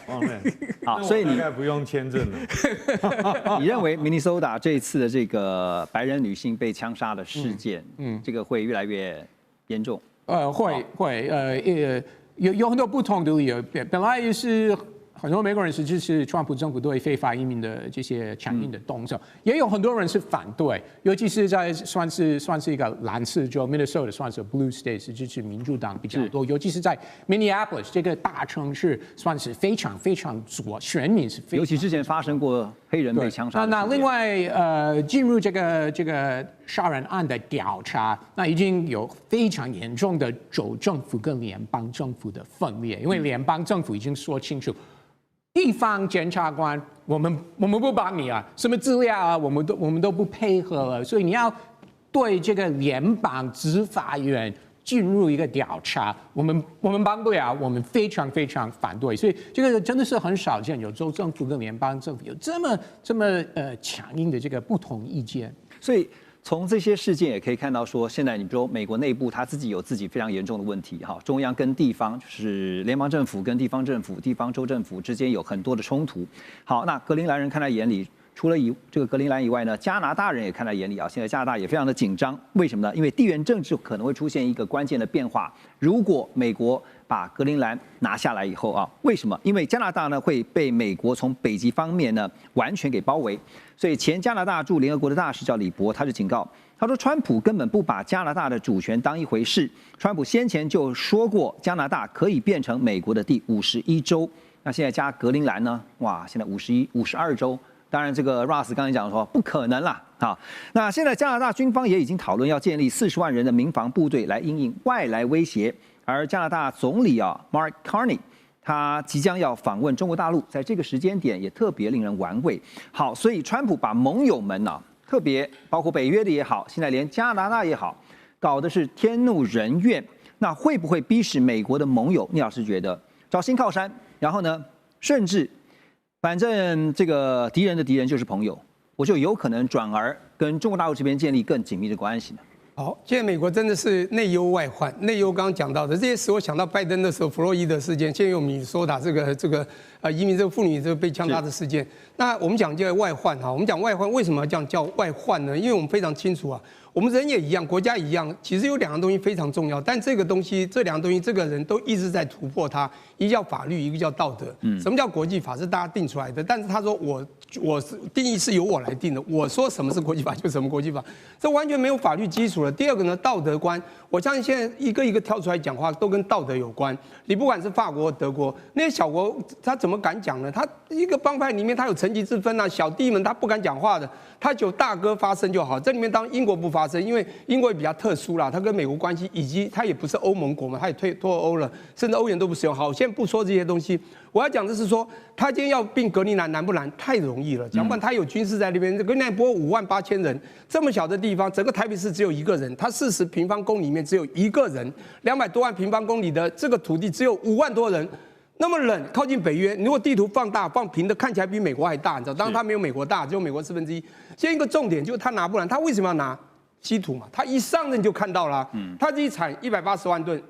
好，所以你应该不用签证了。你认为明尼苏达这一次的这个白人女性被枪杀的事件，这个会越来越严重？会，有很多不同的理由，本来也是很多美国人是支持川普政府对非法移民的这些强硬的动作，也有很多人是反对，尤其是在算是一个蓝色州 Minnesota 算是 blue state 是支持民主党比较多，尤其是在 Minneapolis 这个大城市算是非常左，选民是非常，尤其之前发生过黑人被枪杀。那另外进入这个杀人案的调查，那已经有非常严重的州政府跟联邦政府的分裂，因为联邦政府已经说清楚。地方检察官，我们不帮你啊，什么资料啊，我们都不配合了，所以你要对这个联邦执法院进入一个调查，我们帮不了，我们非常反对，所以这个真的是很少见，有州政府跟联邦政府有这么强硬的这个不同意见，所以。从这些事件也可以看到，说现在你比如说美国内部它自己有自己非常严重的问题，哈，中央跟地方就是联邦政府跟地方政府、地方州政府之间有很多的冲突。好，那格陵兰人看在眼里，除了这个格陵兰以外呢，加拿大人也看在眼里啊。现在加拿大也非常的紧张，为什么呢？因为地缘政治可能会出现一个关键的变化。如果美国把格陵兰拿下来以后啊，为什么？因为加拿大呢会被美国从北极方面呢完全给包围。所以前加拿大驻联合国的大使叫李博，他就警告，他说川普根本不把加拿大的主权当一回事。川普先前就说过，加拿大可以变成美国的第51州。那现在加格陵兰呢？哇，现在52州。当然，这个 Ross 刚才讲说不可能啦。好，那现在加拿大军方也已经讨论要建立40万人的民防部队来因应外来威胁。而加拿大总理Mark Carney。他即将要访问中国大陆，在这个时间点也特别令人玩味。好，所以川普把盟友们特别包括北约的也好，现在连加拿大也好，搞的是天怒人怨。那会不会逼使美国的盟友？聂老师觉得找新靠山，然后呢，甚至反正这个敌人的敌人就是朋友，我就有可能转而跟中国大陆这边建立更紧密的关系呢？好，现在美国真的是内忧外患。内忧刚刚讲到的这些使我想到拜登的时候，弗洛伊德事件，现在有米索达这个移民这个妇女这个被枪杀的事件。那我们讲这个外患哈，我们讲外患为什么要这样叫外患呢？因为我们非常清楚啊，我们人也一样，国家一样，其实有两个东西非常重要，但这两个东西，这个人都一直在突破它。一个叫法律，一个叫道德。什么叫国际法？是大家定出来的，但是他说我是定义是由我来定的，我说什么是国际法就什么国际法，这完全没有法律基础了。第二个呢，道德观，我相信现在一个跳出来讲话都跟道德有关。你不管是法国、德国那些小国，他怎么敢讲呢？他一个帮派里面他有层级之分啊，小弟们他不敢讲话的，他就大哥发声就好。这里面当然英国不发声，因为英国也比较特殊啦，他跟美国关系以及他也不是欧盟国嘛，他也脱欧了，甚至欧元都不使用。好，先不说这些东西，我要讲的是说，他今天要并格陵兰难不难？太容易了。讲不然他有军事在那边，格陵兰不过58000人，这么小的地方，整个台北市只有一个人，他40平方公里里面只有一个人，200多万平方公里的这个土地只有5万多人，那么冷，靠近北约，如果地图放大放平的，看起来比美国还大，你知道？当然它没有美国大，只有美国1/4。现在一个重点就是他拿不来，他为什么要拿？稀土嘛，他一上任就看到了，他自己产180万吨，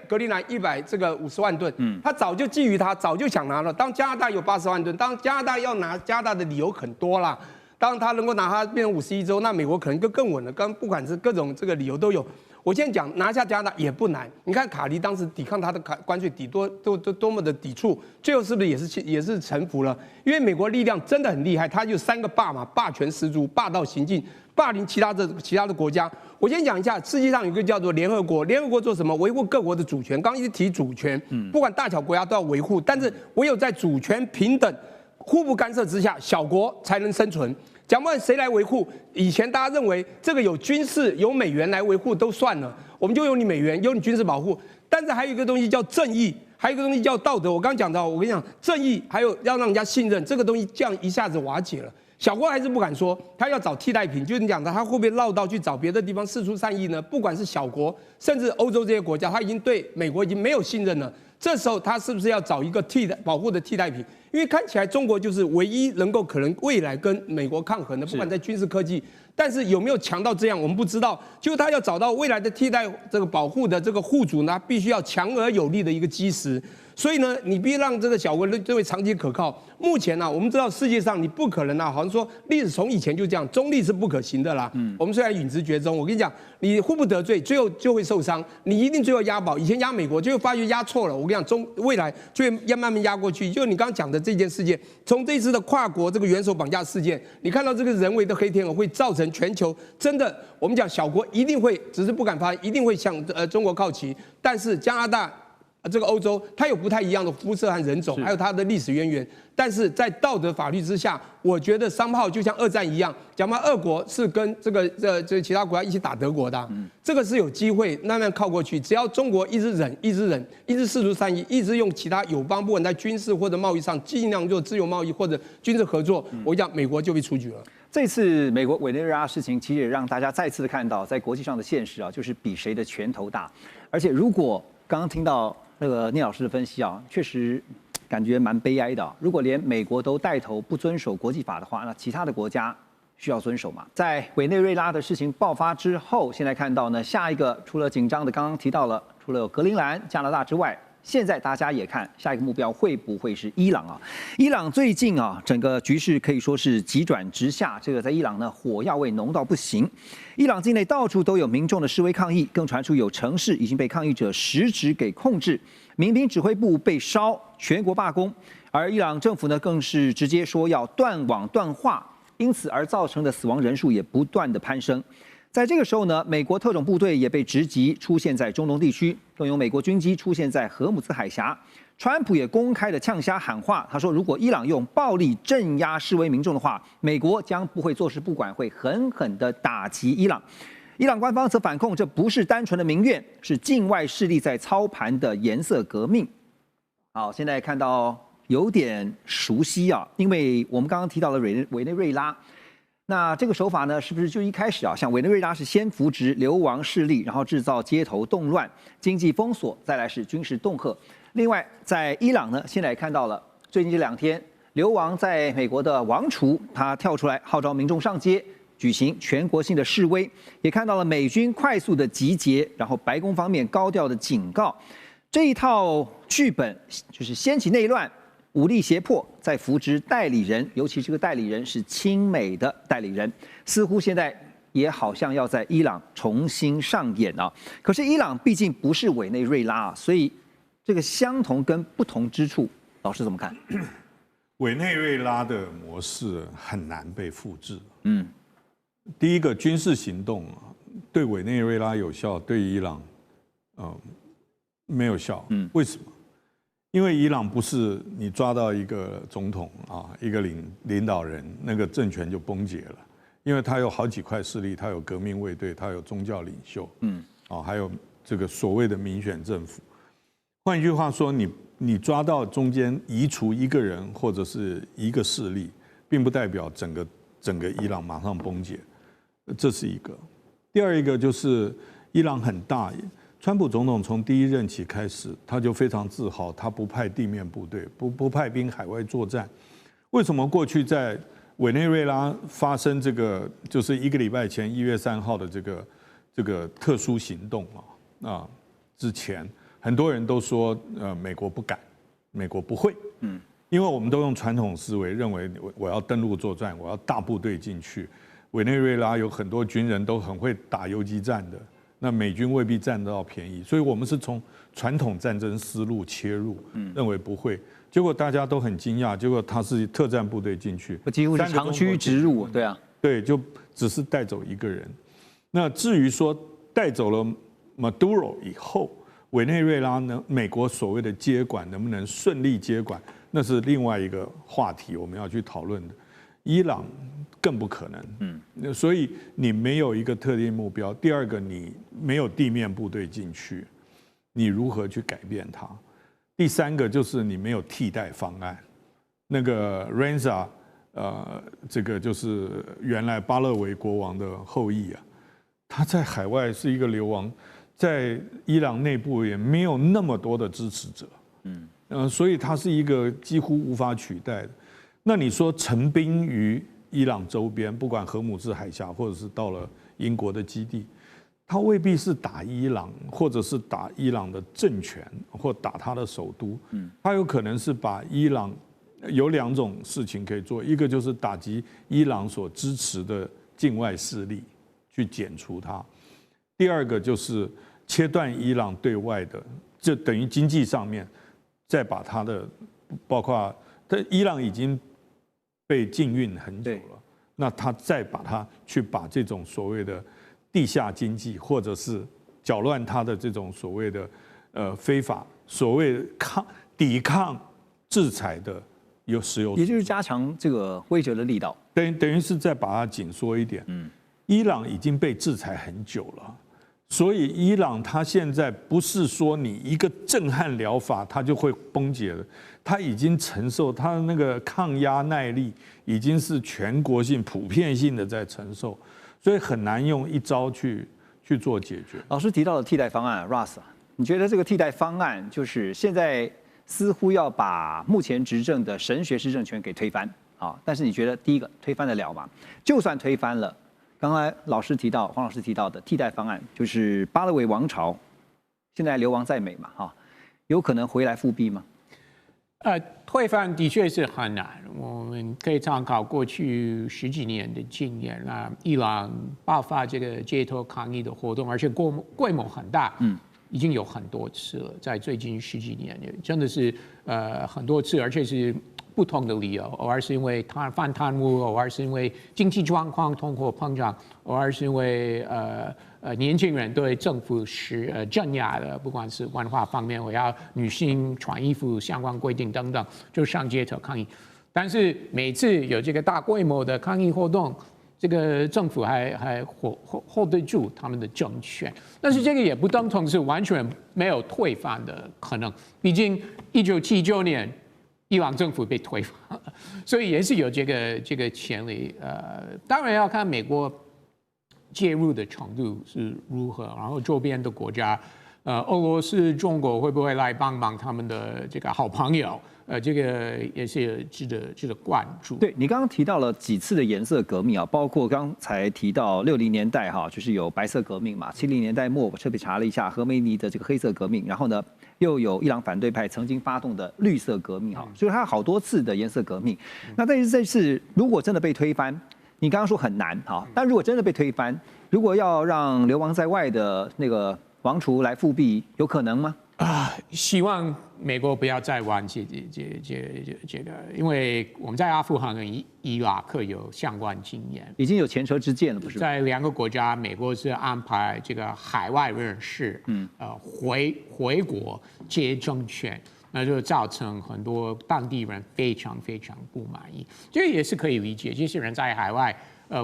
格陵兰50万吨，他早就觊觎他，早就想拿了。当加拿大有80万吨，当加拿大要拿加拿大的理由很多啦。当他能够拿它变成51州，那美国可能更稳了。不管是各种这个理由都有。我现在讲拿下加拿大也不难，你看卡利当时抵抗他的关税多么的抵触，最后是不是也是臣服了？因为美国力量真的很厉害，他就3个霸嘛，霸权十足，霸道行径。霸凌其他的国家，我先讲一下，世界上有一个叫做联合国，联合国做什么？维护各国的主权。刚一直提主权，不管大小国家都要维护，但是唯有在主权平等、互不干涉之下，小国才能生存。讲不完谁来维护？以前大家认为这个有军事、有美元来维护都算了，我们就有你美元，有你军事保护，但是还有一个东西叫正义。还有一个东西叫道德，我刚刚讲到，我跟你讲，正义还有要让人家信任，这个东西这样一下子瓦解了。小国还是不敢说，他要找替代品，就是你讲的，他会不会绕道去找别的地方释出善意呢？不管是小国，甚至欧洲这些国家，他已经对美国已经没有信任了。这时候他是不是要找一个保护的替代品？因为看起来中国就是唯一能够可能未来跟美国抗衡的，不管在军事科技，但是有没有强到这样，我们不知道。就他要找到未来的替代这个保护的这个护主呢，必须要强而有力的一个基石。所以呢，你必须让这个小国认为长期可靠。目前呢，我们知道世界上你不可能啊，好像说历史从以前就这样，中立是不可行的啦。我们虽然允之绝中，我跟你讲，你互不得罪，最后就会受伤。你一定最后押宝，以前押美国，就会发觉押错了。我跟你讲，未来就会慢慢押过去。就你刚刚讲的这件事件，从这次的跨国这个元首绑架事件，你看到这个人为的黑天鹅会造成全球真的，我们讲小国一定会，只是不敢发，一定会向中国靠齐。但是加拿大。这个欧洲它有不太一样的肤色和人种，还有它的历史渊源，但是在道德法律之下，我觉得商炮就像二战一样，讲嘛，俄国是跟这其他国家一起打德国的，这个是有机会慢慢靠过去。只要中国一直忍，一直试图善意，一直用其他友邦，不管在军事或者贸易上，尽量做自由贸易或者军事合作，我讲美国就被出局了。这次美国委内瑞拉事情，其实也让大家再次的看到，在国际上的现实啊，就是比谁的拳头大。而且如果刚刚听到那个聂老师的分析啊，确实感觉蛮悲哀的。如果连美国都带头不遵守国际法的话，那其他的国家需要遵守嘛？在委内瑞拉的事情爆发之后，现在看到呢，下一个除了紧张的刚刚提到了，除了有格陵兰、加拿大之外，现在大家也看下一个目标会不会是伊朗啊？伊朗最近啊，整个局势可以说是急转直下。这个在伊朗呢，火药味浓到不行。伊朗境内到处都有民众的示威抗议，更传出有城市已经被抗议者实质给控制，民兵指挥部被烧，全国罢工。而伊朗政府呢，更是直接说要断网断话，因此而造成的死亡人数也不断的攀升。在这个时候呢，美国特种部队也被直击出现在中东地区，更有美国军机出现在荷姆兹海峡。川普也公开的呛瞎喊话，他说如果伊朗用暴力镇压示威民众的话，美国将不会坐视不管，会狠狠的打击伊朗。伊朗官方则反控这不是单纯的民怨，是境外势力在操盘的颜色革命。好，现在看到有点熟悉啊，因为我们刚刚提到了委内瑞拉。那这个手法呢，是不是就一开始啊，像委内瑞拉是先扶植流亡势力，然后制造街头动乱、经济封锁，再来是军事恫吓。另外，在伊朗呢，现在也看到了，最近这2天，流亡在美国的王储他跳出来号召民众上街，举行全国性的示威，也看到了美军快速的集结，然后白宫方面高调的警告，这一套剧本就是掀起内乱。武力胁迫，再扶植代理人，尤其这个代理人是亲美的代理人，似乎现在也好像要在伊朗重新上演啊。可是伊朗毕竟不是委内瑞拉啊，所以这个相同跟不同之处，老师怎么看？委内瑞拉的模式很难被复制。第一个军事行动对委内瑞拉有效，对伊朗没有效。为什么？因为伊朗不是你抓到一个总统啊，一个领导人，那个政权就崩解了。因为他有好几块势力，他有革命卫队，他有宗教领袖，还有这个所谓的民选政府。换一句话说，你抓到中间移除一个人或者是一个势力，并不代表整个伊朗马上崩解，这是一个。第二一个就是伊朗很大。川普总统从第1任期开始，他就非常自豪，他不派地面部队，不派兵海外作战。为什么过去在委内瑞拉发生这个，就是1个礼拜前1月3号的这个特殊行动之前，很多人都说美国不敢，美国不会，因为我们都用传统思维认为我要登陆作战，我要大部队进去。委内瑞拉有很多军人都很会打游击战的。那美军未必占得到便宜，所以我们是从传统战争思路切入，认为不会。结果大家都很惊讶，结果他是特战部队进去，几乎是长驱直入，对啊，对，就只是带走一个人。那至于说带走了 Maduro 以后，委内瑞拉呢，美国所谓的接管能不能顺利接管，那是另外一个话题，我们要去讨论的。伊朗更不可能，所以你没有一个特定目标。第二个，你没有地面部队进去，你如何去改变它？第三个就是你没有替代方案。那个 Reza，这个就是原来巴勒维国王的后裔啊，他在海外是一个流亡，在伊朗内部也没有那么多的支持者，所以他是一个几乎无法取代的。那你说陈兵于伊朗周边，不管荷姆兹海峡或者是到了英国的基地，他未必是打伊朗，或者是打伊朗的政权，或打他的首都。他有可能是把伊朗有2种事情可以做，一个就是打击伊朗所支持的境外势力，去剪除它；第二个就是切断伊朗对外的，这等于经济上面，再把它的包括伊朗已经被禁运很久了，那他再把这种所谓的地下经济，或者是搅乱他的这种所谓的非法所谓抵抗制裁的石油，也就是加强这个威慑的力道，等于是再把它紧缩一点。伊朗已经被制裁很久了，所以伊朗它现在不是说你一个震撼疗法它就会崩解的，它已经承受它的那个抗压耐力已经是全国性普遍性的在承受。所以很难用一招去做解决。老师提到的替代方案 ，Russ， 你觉得这个替代方案就是现在似乎要把目前执政的神学施政权给推翻啊？但是你觉得第一个推翻得了吗？就算推翻了，刚才黄老师提到的替代方案，就是巴勒维王朝现在流亡在美嘛，哈，有可能回来复辟吗？推翻的确是很难。我们可以参考过去10几年的经验啊，伊朗爆发这个街头抗议的活动，而且规模很大，已经有很多次了，在最近10几年，真的是很多次，而且是不同的理由，偶尔是因为反贪污，偶尔是因为经济状况通货膨胀，偶尔是因为年轻人对政府是镇压的，不管是文化方面，我要女性穿衣服相关规定等等，就上街头抗议。但是每次有这个大规模的抗议活动，这个政府还hold得住他们的政权，但是这个也不等同是完全没有推翻的可能。毕竟1979年伊朗政府被推翻了，所以也是有这个潜力。当然要看美国介入的程度是如何，然后周边的国家，俄罗斯、中国会不会来帮忙他们的这个好朋友？这个也是值得关注。对，你刚刚提到了几次的颜色革命啊，包括刚才提到60年代哈，就是有白色革命嘛，70年代末我特别查了一下何梅尼的这个黑色革命，然后呢又有伊朗反对派曾经发动的绿色革命哈，所以它有好多次的颜色革命。那但是这次如果真的被推翻，你刚刚说很难哈，但如果真的被推翻，如果要让流亡在外的那个王储来复辟，有可能吗？希望美国不要再玩这个，因为我们在阿富汗跟伊拉克有相关经验，已经有前车之鉴了，不是？在2个国家，美国是安排这个海外人士，回国接政权，那就造成很多当地人非常不满意。这个也是可以理解，这些人在海外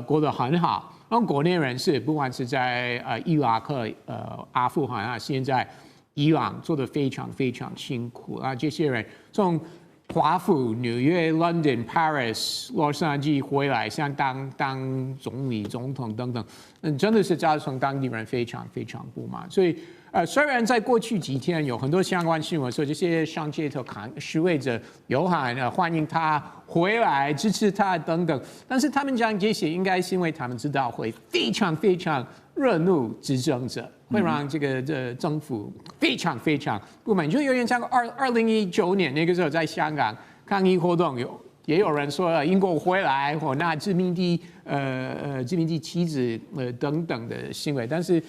过得很好，然后国内人士不管是在伊拉克、阿富汗啊，现在伊朗做得非常辛苦啊！这些人从华府、纽约、London、Paris、洛杉矶回来，像当总理、总统等等，真的是造成当地人非常不满。所以虽然在过去几天有很多相关新闻说这些上街头示威者有喊欢迎他回来、支持他等等，但是他们讲这些应该是因为他们知道会非常惹怒执政者，会让这个政府非常不满。就有点像2019年那个时候在香港抗议活动，也有人说英国回来或拿殖民地旗帜等等的行为，但是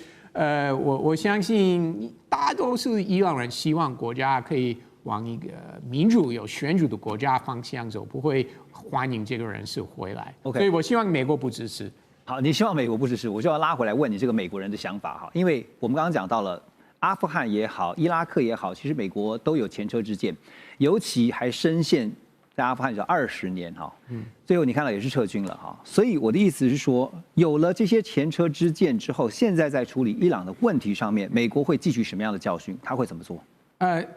我相信大多数伊朗人希望国家可以往一个民主有选举的国家方向走，不会欢迎这个人士回来。所以我希望美国不支持。好，你希望美国不支持，我就要拉回来问你这个美国人的想法哈，因为我们刚刚讲到了阿富汗也好，伊拉克也好，其实美国都有前车之鉴，尤其还深陷在阿富汗有20年哈，最后你看到也是撤军了哈，所以我的意思是说，有了这些前车之鉴之后，现在在处理伊朗的问题上面，美国会汲取什么样的教训？他会怎么做？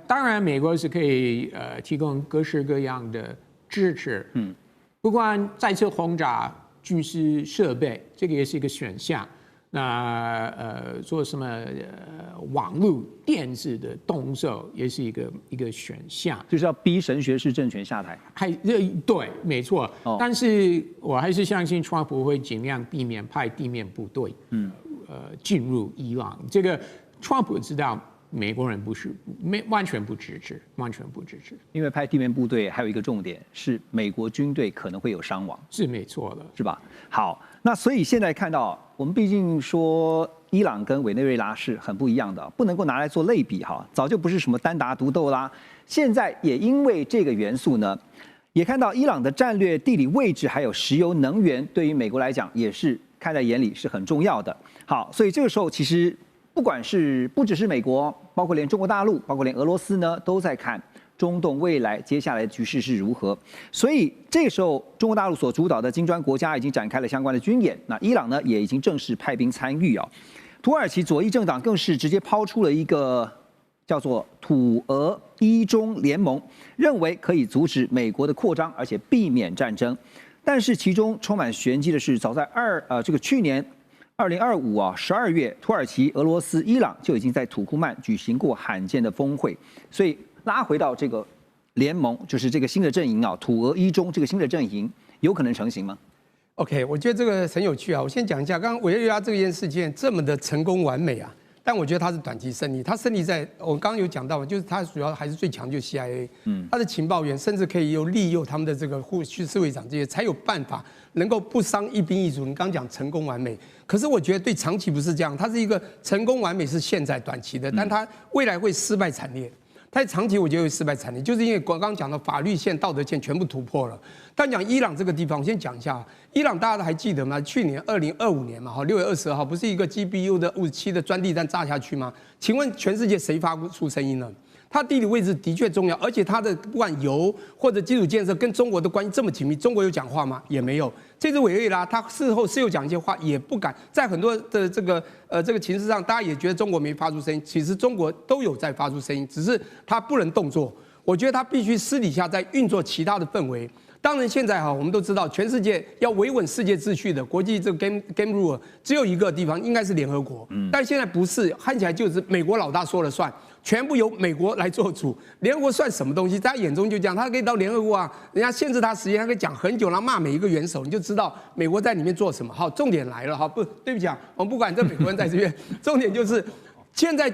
当然，美国是可以提供各式各样的支持，不管再次轰炸军事设备，这个也是一个选项。那做什么网络电子的动手也是一个选项，就是要逼神学士政权下台。对，没错。但是我还是相信川普会尽量避免派地面部队进入伊朗。这个川普知道美国人完全不支持，完全不支持。因为派地面部队还有一个重点是美国军队可能会有伤亡，是没错的，是吧？好，那所以现在看到我们毕竟说伊朗跟委内瑞拉是很不一样的，不能够拿来做类比哈，早就不是什么单打独斗啦。现在也因为这个元素呢，也看到伊朗的战略地理位置还有石油能源，对于美国来讲也是看在眼里，是很重要的。好，所以这个时候其实不只是美国，包括连中国大陆，包括连俄罗斯呢，都在看中东未来接下来的局势是如何。所以这个时候，中国大陆所主导的金砖国家已经展开了相关的军演，那伊朗呢也已经正式派兵参与啊。土耳其左翼政党更是直接抛出了一个叫做土俄伊中联盟，认为可以阻止美国的扩张，而且避免战争。但是其中充满玄机的是，早在去年2025 12月，土耳其、俄罗斯、伊朗就已经在土库曼举行过罕见的峰会，所以拉回到这个联盟，就是这个新的阵营啊，土俄伊中这个新的阵营有可能成型吗？ OK， 我觉得这个很有趣啊。我先讲一下，刚刚委内瑞拉这件事件这么的成功完美啊，但我觉得它是短期胜利。它胜利在我刚刚有讲到，就是它主要还是最强就是 CIA，它的情报员甚至可以利诱他们的这个叙事会长这些，才有办法能够不伤一兵一卒。你刚刚讲成功完美，可是我觉得对长期不是这样，它是一个成功完美是现在短期的，但它未来会失败惨烈。 它长期我觉得会失败惨烈，就是因为刚刚讲的法律线、道德线全部突破了。但讲伊朗这个地方，我先讲一下，伊朗大家都还记得吗？去年2025年嘛，6月20号不是一个 GBU 的57的钻地弹炸下去吗？请问全世界谁发出声音呢？它地理位置的确重要，而且它的不管油或者基础建设跟中国的关系这么紧密，中国有讲话吗？也没有。这次委内瑞拉，他事后是有讲一些话，也不敢在很多的这个情势上，大家也觉得中国没发出声音，其实中国都有在发出声音，只是他不能动作。我觉得他必须私底下在运作其他的氛围。当然，现在哈，我们都知道，全世界要维稳世界秩序的国际这个 game rule 只有一个地方，应该是联合国。但现在不是，看起来就是美国老大说了算，全部由美国来做主。联合国算什么东西？在他眼中就这样，他可以到联合国啊，人家限制他时间，他可以讲很久，然后骂每一个元首，你就知道美国在里面做什么。好，重点来了哈，对不起啊，我们不管这美国人在这边，重点就是现在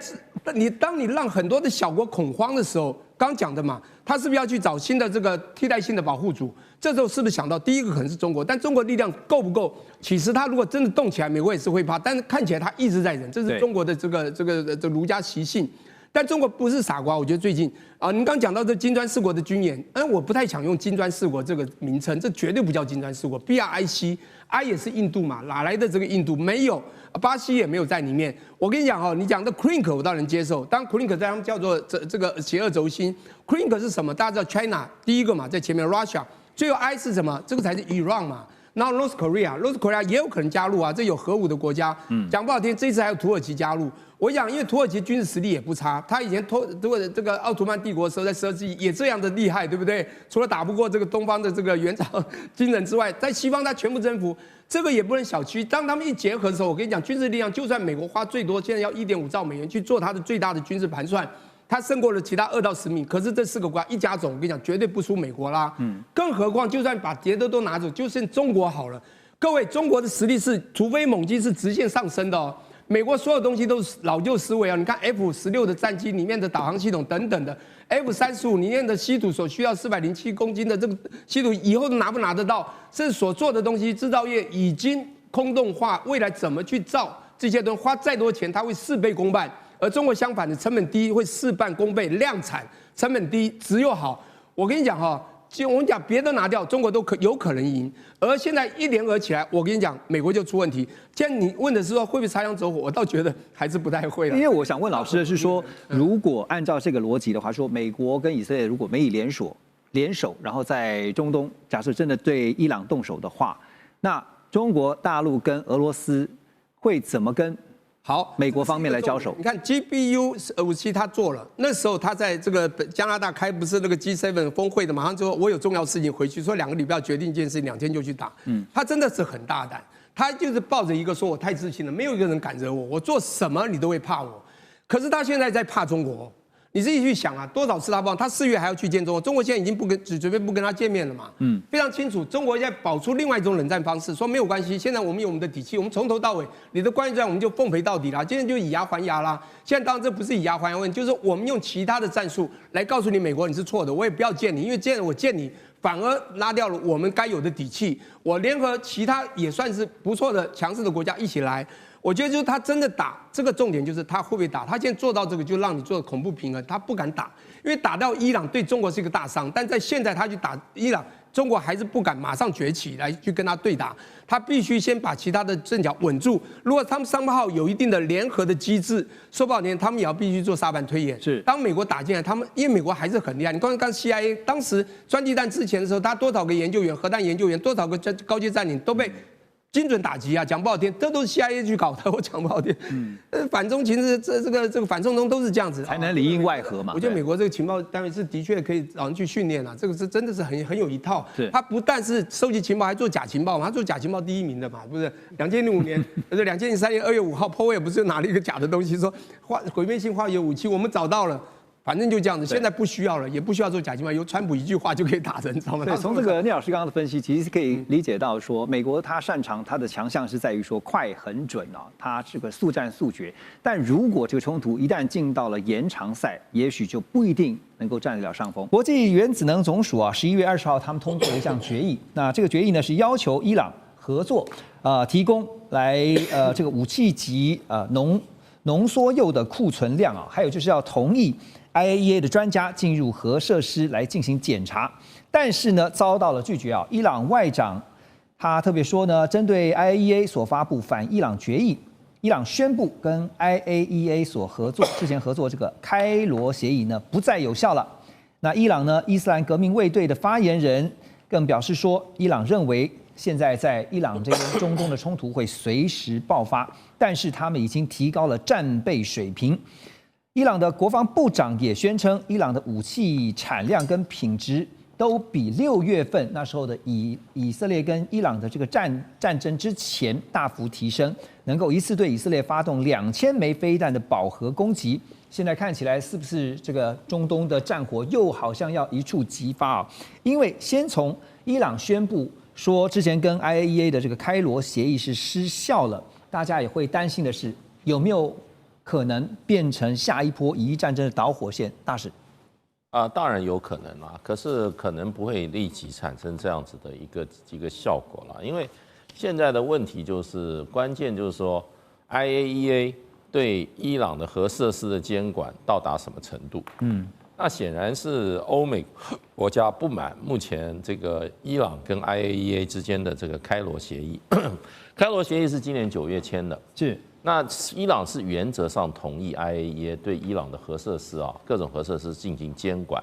当你让很多的小国恐慌的时候。 刚讲的嘛，他是不是要去找新的这个替代性的保护主？这时候是不是想到第一个可能是中国？但中国力量够不够？其实他如果真的动起来，美国也是会怕。但是看起来他一直在忍，这是中国的这个儒家习性。但中国不是傻瓜，我觉得最近啊，您刚讲到这金砖四国的军演，我不太想用金砖四国这个名称，这绝对不叫金砖四国 ，BRIC，I 也是印度嘛，哪来的这个印度？没有。 巴西也没有在里面。我跟你讲哦，你讲的 Crink 我倒能接受。当 Crink 在他们叫做这个邪恶轴心 ，Crink 是什么？大家知道 China 第一个嘛，在前面 Russia， 最后 I 是什么？这个才是 Iran 嘛。然后 North Korea 也有可能加入啊，这有核武的国家。讲不好听，这次还有土耳其加入。我讲，因为土耳其军事实力也不差，他以前这个奥图曼帝国的时候，在12世纪也这样的厉害，对不对？除了打不过这个东方的这个元朝金人之外，在西方他全部征服。 这个也不能小觑。当他们一结合的时候，我跟你讲，军事力量就算美国花最多，现在要1.5兆美元去做它的最大的军事盘算，它胜过了其他2到10名。可是这4个国家一加总，我跟你讲，绝对不输美国啦。更何况就算把别的都拿走，就剩中国好了。各位，中国的实力是突飞猛进，是直线上升的哦。美国所有东西都是老旧思维啊！你看 F-16的战机里面的导航系统等等的 ，F-35里面的稀土所需要407公斤的这个稀土，以后拿不拿得到？是所做的东西，制造业已经空洞化，未来怎么去造这些东西，花再多钱，它会4倍公办。而中国相反的，成本低，会事半功倍，量产，成本低，只有好。我跟你讲哈。 就我们讲，别的拿掉，中国都有可能赢。而现在一联合起来，我跟你讲，美国就出问题。既然你问的是说会不会擦枪走火，我倒觉得还是不太会了。因为我想问老师的是说，如果按照这个逻辑的话，说美国跟以色列如果美以联手，然后在中东假设真的对伊朗动手的话，那中国大陆跟俄罗斯会怎么跟？ 好，美国方面来交手。你看 GBU 57他做了，那时候他在这个加拿大开不是那个 G7 峰会的，马上就说我有重要事情回去，说2个礼拜要决定一件事情，2天就去打。他真的是很大胆，他就是抱着一个说我太自信了，没有一个人敢惹我，我做什么你都会怕我。可是他现在在怕中国。你自己去想啊，多少次他报，他4月还要去见中国，中国现在已经准备不跟他见面了嘛，非常清楚，中国现在保出另外一种冷战方式，说没有关系，现在我们有我们的底气，我们从头到尾，你的关于这样我们就奉陪到底啦，今天就以牙还牙啦。现在当然这不是以牙还牙问题，就是我们用其他的战术来告诉你美国你是错的，我也不要见你，因为这样我见你反而拉掉了我们该有的底气。我联合其他也算是不错的强势的国家一起来。我觉得就是他真的打这个重点就是他会不会打，他现在做到这个就让你做恐怖平衡，他不敢打，因为打到伊朗对中国是一个大伤，但在现在他去打伊朗，中国还是不敢马上崛起来去跟他对打，他必须先把其他的阵脚稳住。如果他们3号有一定的联合的机制，说不好听，他们也要必须做沙盘推演。是，当美国打进来，他们因为美国还是很厉害，你刚 CIA 当时专机弹之前的时候，他多少个研究员，核弹研究员，多少个高阶占领都被精准打击啊，讲不好听，这都是 CIA 去搞的。我讲不好听，反中情势这个反送中都是这样子，才能里应外合嘛。我觉得美国这个情报单位是的确可以让人去训练啊，这个是真的是很有一套。是，他不但是收集情报，还做假情报嘛，他做假情报第1名的嘛，不是？2005年，2003年2月5号，Paul Whelan不是拿了一个假的东西，说毁灭性化学武器，我们找到了。反正就这样子，现在不需要了，也不需要做假情报，由川普一句话就可以打人，知道吗？对，从这个聂老师刚刚的分析，其实是可以理解到说，美国它擅长它的强项是在于说快很准啊，它这个速战速决。但如果这个冲突一旦进到了延长赛，也许就不一定能够占得了上风。国际原子能总署啊，11月20号他们通过了一项决议，那这个决议呢是要求伊朗合作，提供来这个武器级浓缩铀的库存量啊，还有就是要同意IAEA 的专家进入核设施来进行检查，但是呢，遭到了拒绝啊。伊朗外长他特别说呢，针对 IAEA 所发布反伊朗决议，伊朗宣布跟 IAEA 之前合作这个开罗协议呢不再有效了。那伊朗呢，伊斯兰革命卫队的发言人更表示说，伊朗认为现在在伊朗这边中东的冲突会随时爆发，但是他们已经提高了战备水平。伊朗的国防部长也宣称，伊朗的武器产量跟品质都比6月份那时候的以色列跟伊朗的这个战争之前大幅提升，能够一次对以色列发动2000枚飞弹的饱和攻击。现在看起来是不是这个中东的战火又好像要一触即发啊？因为先从伊朗宣布说之前跟 IAEA 的这个开罗协议是失效了，大家也会担心的是有没有可能变成下一波以伊战争的导火线？大使当然有可能啦，可是可能不会立即产生这样子的一个效果啦，因为现在的问题就是关键就是说 IAEA 对伊朗的核设施的监管到达什么程度？那显然是欧美国家不满目前这个伊朗跟 IAEA 之间的这个开罗协议。开罗协议是今年9月签的，是。那伊朗是原则上同意 IAEA 对伊朗的核设施各种核设施进行监管。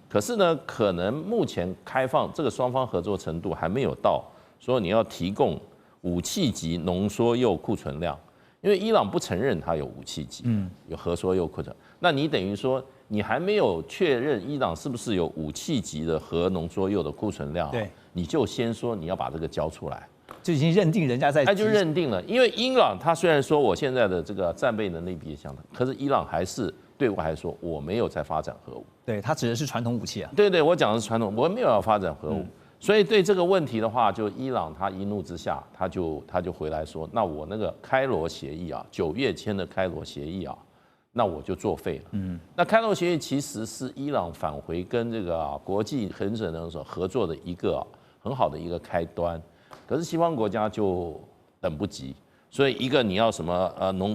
可是呢，可能目前开放这个双方合作程度还没有到说你要提供武器级浓缩铀库存量，因为伊朗不承认它有武器级，有核缩铀库存。那你等于说你还没有确认伊朗是不是有武器级的核浓缩铀的库存量，对，你就先说你要把这个交出来。就已经认定人家在，他就认定了，因为伊朗他虽然说我现在的这个战备能力比较强，可是伊朗还是对外还说我没有在发展核武。对，他指的是传统武器啊。对，我讲的是传统，我没有要发展核武。所以对这个问题的话，就伊朗他一怒之下，他就回来说，那我那个开罗协议9月签的开罗协议那我就作废了。那开罗协议其实是伊朗返回跟这个国际核准能所合作的一个很好的一个开端。可是西方国家就等不及，所以一个你要什么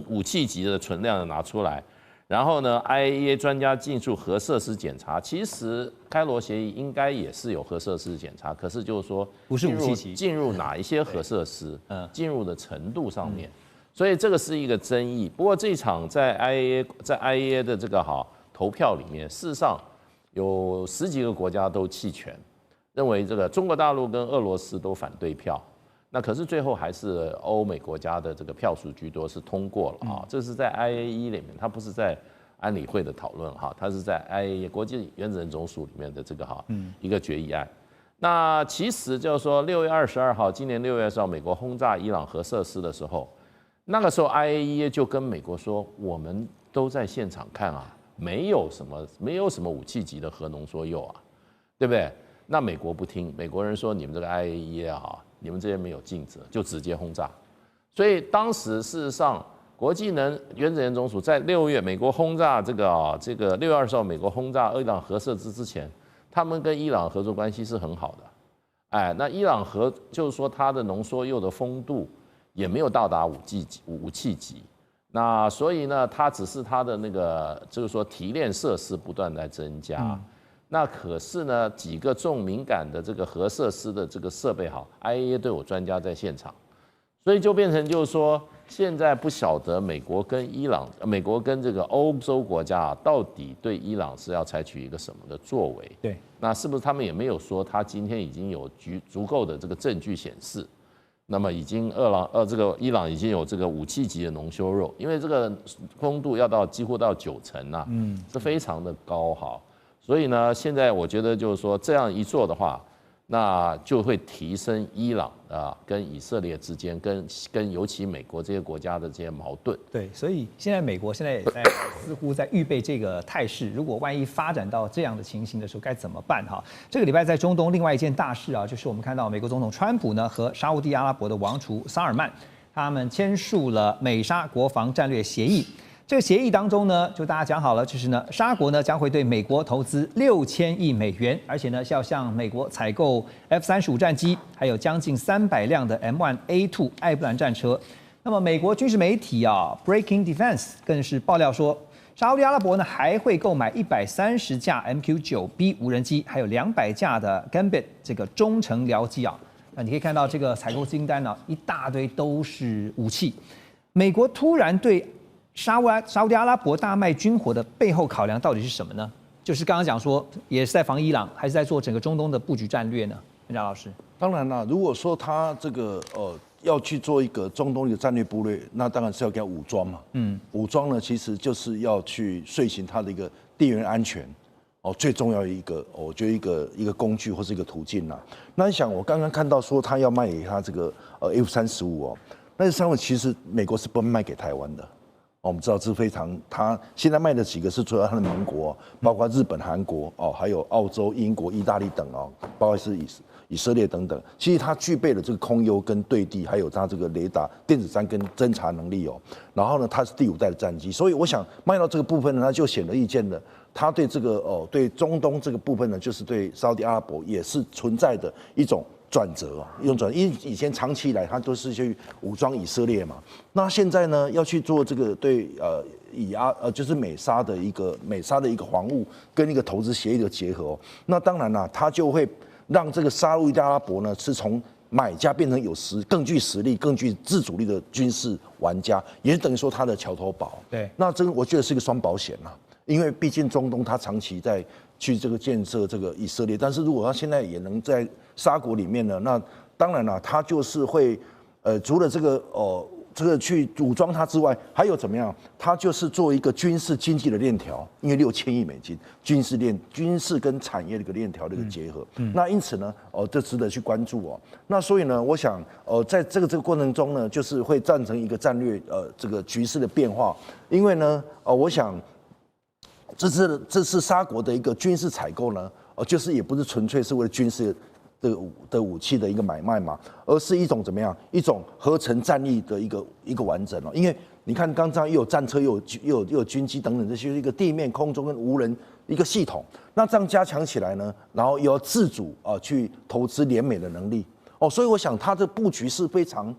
武器级的存量拿出来，然后呢 IAEA 专家进驻核设施检查，其实开罗协议应该也是有核设施检查，可是就是说不是武器级进入哪一些核设施，进入的程度上面，所以这个是一个争议。不过这一场在 IAEA 的这个投票里面，事实上有10几个国家都弃权。认为这个中国大陆跟俄罗斯都反对票，那可是最后还是欧美国家的这个票数居多，是通过了这是在 IAEA 里面，它不是在安理会的讨论它是在 IAEA 国际原子能总署里面的这个一个决议案。那其实就是说6月22号，今年6月20号，美国轰炸伊朗核设施的时候，那个时候 IAEA 就跟美国说，我们都在现场看没有什么武器级的核浓缩铀啊，对不对？那美国不听，美国人说你们这个 IAEA 啊，你们这些没有尽责，就直接轰炸。所以当时事实上，国际原子能总署在6月美国轰炸这个6月20号美国轰炸伊朗核设施之前，他们跟伊朗合作关系是很好的。哎，那伊朗就是说它的浓缩铀的丰度也没有到达武器级。那所以呢，它只是它的那个就是说提炼设施不断在增加。那可是呢，几个重敏感的这个核设施的这个设备好 ，IAEA 都有专家在现场，所以就变成就是说，现在不晓得美国跟这个欧洲国家到底对伊朗是要采取一个什么的作为？对，那是不是他们也没有说他今天已经有足够的这个证据显示？那么已经伊朗已经有这个武器级的浓缩铀，因为这个丰度要几乎到90%啊，是非常的高哈。所以呢，现在我觉得就是说这样一做的话，那就会提升伊朗跟以色列之间跟尤其美国这些国家的这些矛盾。对，所以现在美国现在也在似乎在预备这个态势，如果万一发展到这样的情形的时候，该怎么办哈？这个礼拜在中东另外一件大事啊，就是我们看到美国总统川普呢和沙烏地阿拉伯的王储萨尔曼，他们签署了美沙国防战略协议。这个协议当中呢，就大家讲好了，就是呢，沙国呢将会对美国投资6000亿美元，而且呢是要向美国采购 F-35战机，还有将近300辆的 M1A2 艾布兰战车。那么美国军事媒体Breaking Defense 更是爆料说，沙烏地阿拉伯呢还会购买130架 MQ-9B 无人机，还有200架的 Gambit 这个中程僚机啊。那你可以看到这个采购清单呢，一大堆都是武器。美国突然对沙烏地阿拉伯大卖军火的背后考量到底是什么呢？就是刚刚讲说，也是在防伊朗，还是在做整个中东的布局战略呢？任老师，当然啦，如果说他这个要去做一个中东一个战略部队，那当然是要给他武装嘛。武装呢，其实就是要去遂行他的一个地缘安全最重要的一个，我觉得一个工具或是一个途径啦。那你想，我刚刚看到说他要卖给他这个F-35那这35其实美国是不卖给台湾的。我们知道这非常，他现在卖的几个是主要他的盟国，包括日本、韩国还有澳洲、英国、意大利等包括是以色列等等。其实它具备了这个空优跟对地，还有它这个雷达、电子战跟侦察能力然后呢，它是第5代的战机，所以我想卖到这个部分呢，它就显而易见的，它对这个对中东这个部分呢，就是对沙烏地阿拉伯也是存在的一种转折因为以前长期以来他都是去武装以色列嘛，那现在呢要去做这个对就是美沙的一个防务跟一个投资协议的结合那当然啦，他就会让这个沙烏地阿拉伯呢是从买家变成更具实力、更具自主力的军事玩家，也等于说他的桥头堡。对，那这个我觉得是一个双保险因为毕竟中东他长期在去这个建设这个以色列，但是如果他现在也能在沙国里面呢，那当然了，他就是会除了这个去武装他之外，还有怎么样？他就是做一个军事经济的链条，因为6000亿美金军事跟产业的一个链条的一个结合。那因此呢，这值得去关注那所以呢，我想在这个过程中呢，就是会造成一个战略这个局势的变化，因为呢我想这次沙国的一个军事采购呢，就是也不是纯粹是为了军事的武器的一个买卖嘛，而是一种怎么样？一种合成战力的一个完整因为你看，刚刚又有战车，又有军机等等这些一个地面、空中跟无人一个系统，那这样加强起来呢，然后又要自主去投资联美的能力所以我想它的布局是非常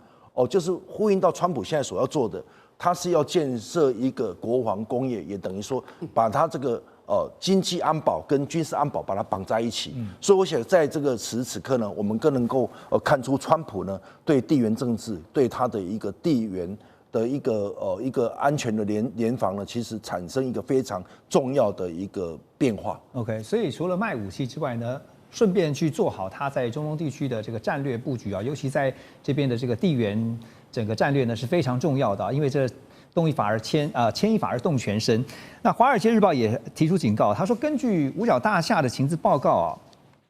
就是呼应到川普现在所要做的。它是要建设一个国防工业，也等于说把它这个经济安保跟军事安保把它绑在一起。所以我想在这个此时此刻呢，我们更能够看出川普呢对地缘政治、对他的一个地缘的一个安全的联防呢，其实产生一个非常重要的一个变化。OK， 所以除了卖武器之外呢，顺便去做好他在中东地区的这个战略布局尤其在这边的这个地缘。整个战略呢是非常重要的因为这动一法而牵一法而动全身。那《华尔街日报》也提出警告，他说，根据五角大厦的情资报告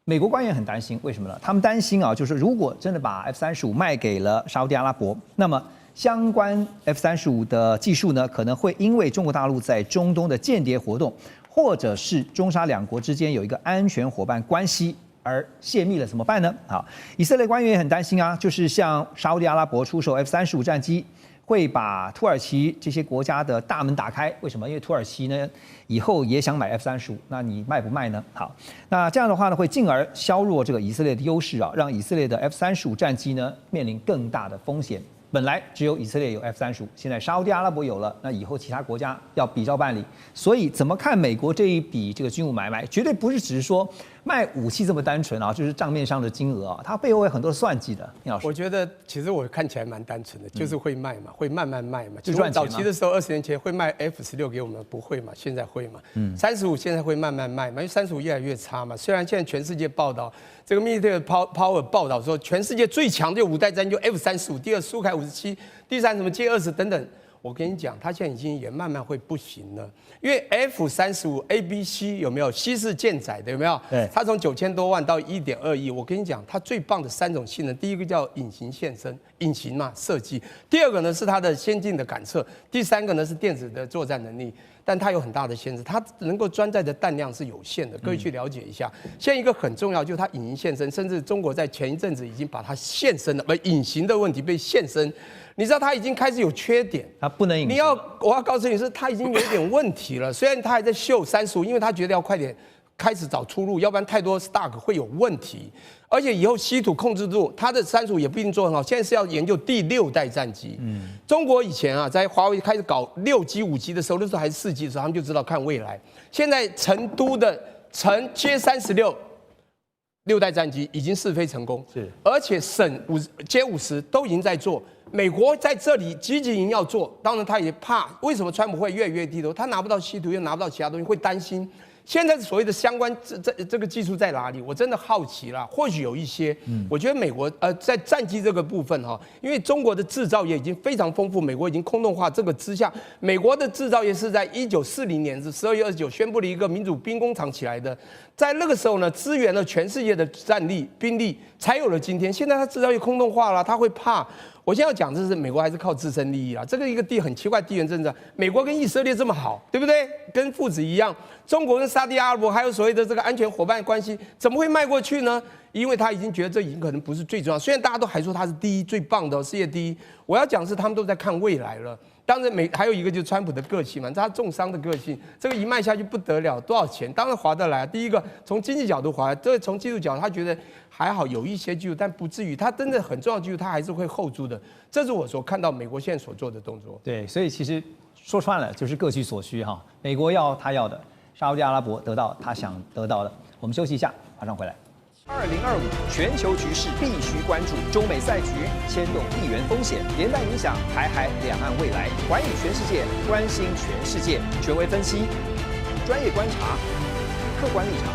美国官员很担心，为什么呢？他们担心就是如果真的把 F-35卖给了沙烏地阿拉伯，那么相关 F-35的技术呢，可能会因为中国大陆在中东的间谍活动，或者是中沙两国之间有一个安全伙伴关系而泄密了，怎么办呢？好，以色列官员也很担心啊，就是向沙烏地阿拉伯出售 F-35战机，会把土耳其这些国家的大门打开。为什么？因为土耳其呢以后也想买 F-35，那你卖不卖呢？好，那这样的话呢，会进而削弱这个以色列的优势啊，让以色列的 F-35战机呢面临更大的风险。本来只有以色列有 F-35，现在沙烏地阿拉伯有了，那以后其他国家要比照办理。所以怎么看美国这一笔这个军务买卖，绝对不是只是说卖武器这么单纯啊，就是账面上的金额啊，它背后有很多的算计的。聂老师，我觉得其实我看起来蛮单纯的，就是会卖嘛，会慢慢卖嘛。就赚钱早期的时候，20年前会卖 F-16给我们，不会嘛？现在会嘛？35现在会慢慢卖嘛，因为35越来越差嘛。虽然现在全世界报道这个 Military Power 报道说，全世界最强的5代战机就 F-35，第二苏凯57，第三什么歼20等等。我跟你讲，它现在已经也慢慢会不行了，因为 F-35 ABC 有没有西式舰载的有没有？对，它从9000多万到1.2亿。我跟你讲，它最棒的3种性能，第一个叫隐形现身，隐形嘛设计；第二个呢是它的先进的感测；第三个呢是电子的作战能力。但它有很大的限制，它能够装载的弹量是有限的，各位去了解一下。现在一个很重要就是它隐形现身，甚至中国在前一阵子已经把它现身了，隐形的问题被现身。你知道它已经开始有缺点，它不能隐形。我要告诉你是它已经有点问题了。虽然它还在秀35，因为它觉得要快点开始找出路，要不然太多 stock 会有问题。而且以后稀土控制住，它的35也不一定做很好。现在是要研究第6代战机。中国以前啊，在华为开始搞6G、5G 的时候，那时候还是4G 的时候，他们就知道看未来。现在成都的成歼36 6代战机已经试飞成功，是，而且省歼50都已经在做。美国在这里积极营要做，当然他也怕，为什么川普会越来越低头？他拿不到稀土，又拿不到其他东西，会担心。现在所谓的相关这个技术在哪里？我真的好奇啦，或许有一些。我觉得美国在战机这个部分哈，因为中国的制造业已经非常丰富，美国已经空洞化这个之下，美国的制造业是在1940年12月29宣布了一个民主兵工厂起来的，在那个时候呢，支援了全世界的战力兵力，才有了今天。现在它制造业空洞化了，他会怕。我现在要讲的是，美国还是靠自身利益啊。这个一个很奇怪地缘政治，美国跟以色列这么好，对不对？跟父子一样。中国跟沙特阿拉伯还有所谓的这个安全伙伴关系，怎么会迈过去呢？因为他已经觉得这已经可能不是最重要。虽然大家都还说他是第一最棒的世界第一，我要讲的是他们都在看未来了。当然还有一个就是川普的个性嘛，他重商的个性，这个一卖下去不得了，多少钱？当然划得来。第一个从经济角度划，这从技术角度他觉得还好，有一些技术，但不至于。他真的很重要的技术，他还是会后租的。这是我所看到美国现在所做的动作。对，所以其实说穿了就是各取所需哈。美国要他要的，沙烏地阿拉伯得到他想得到的。我们休息一下，马上回来。2025全球局势必须关注，中美赛局牵动地缘风险，连带影响台海两岸未来。寰宇全世界，关心全世界，权威分析，专业观察，客观立场。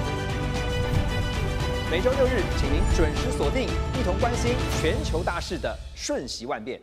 每周6日，请您准时锁定，一同关心全球大事的瞬息万变。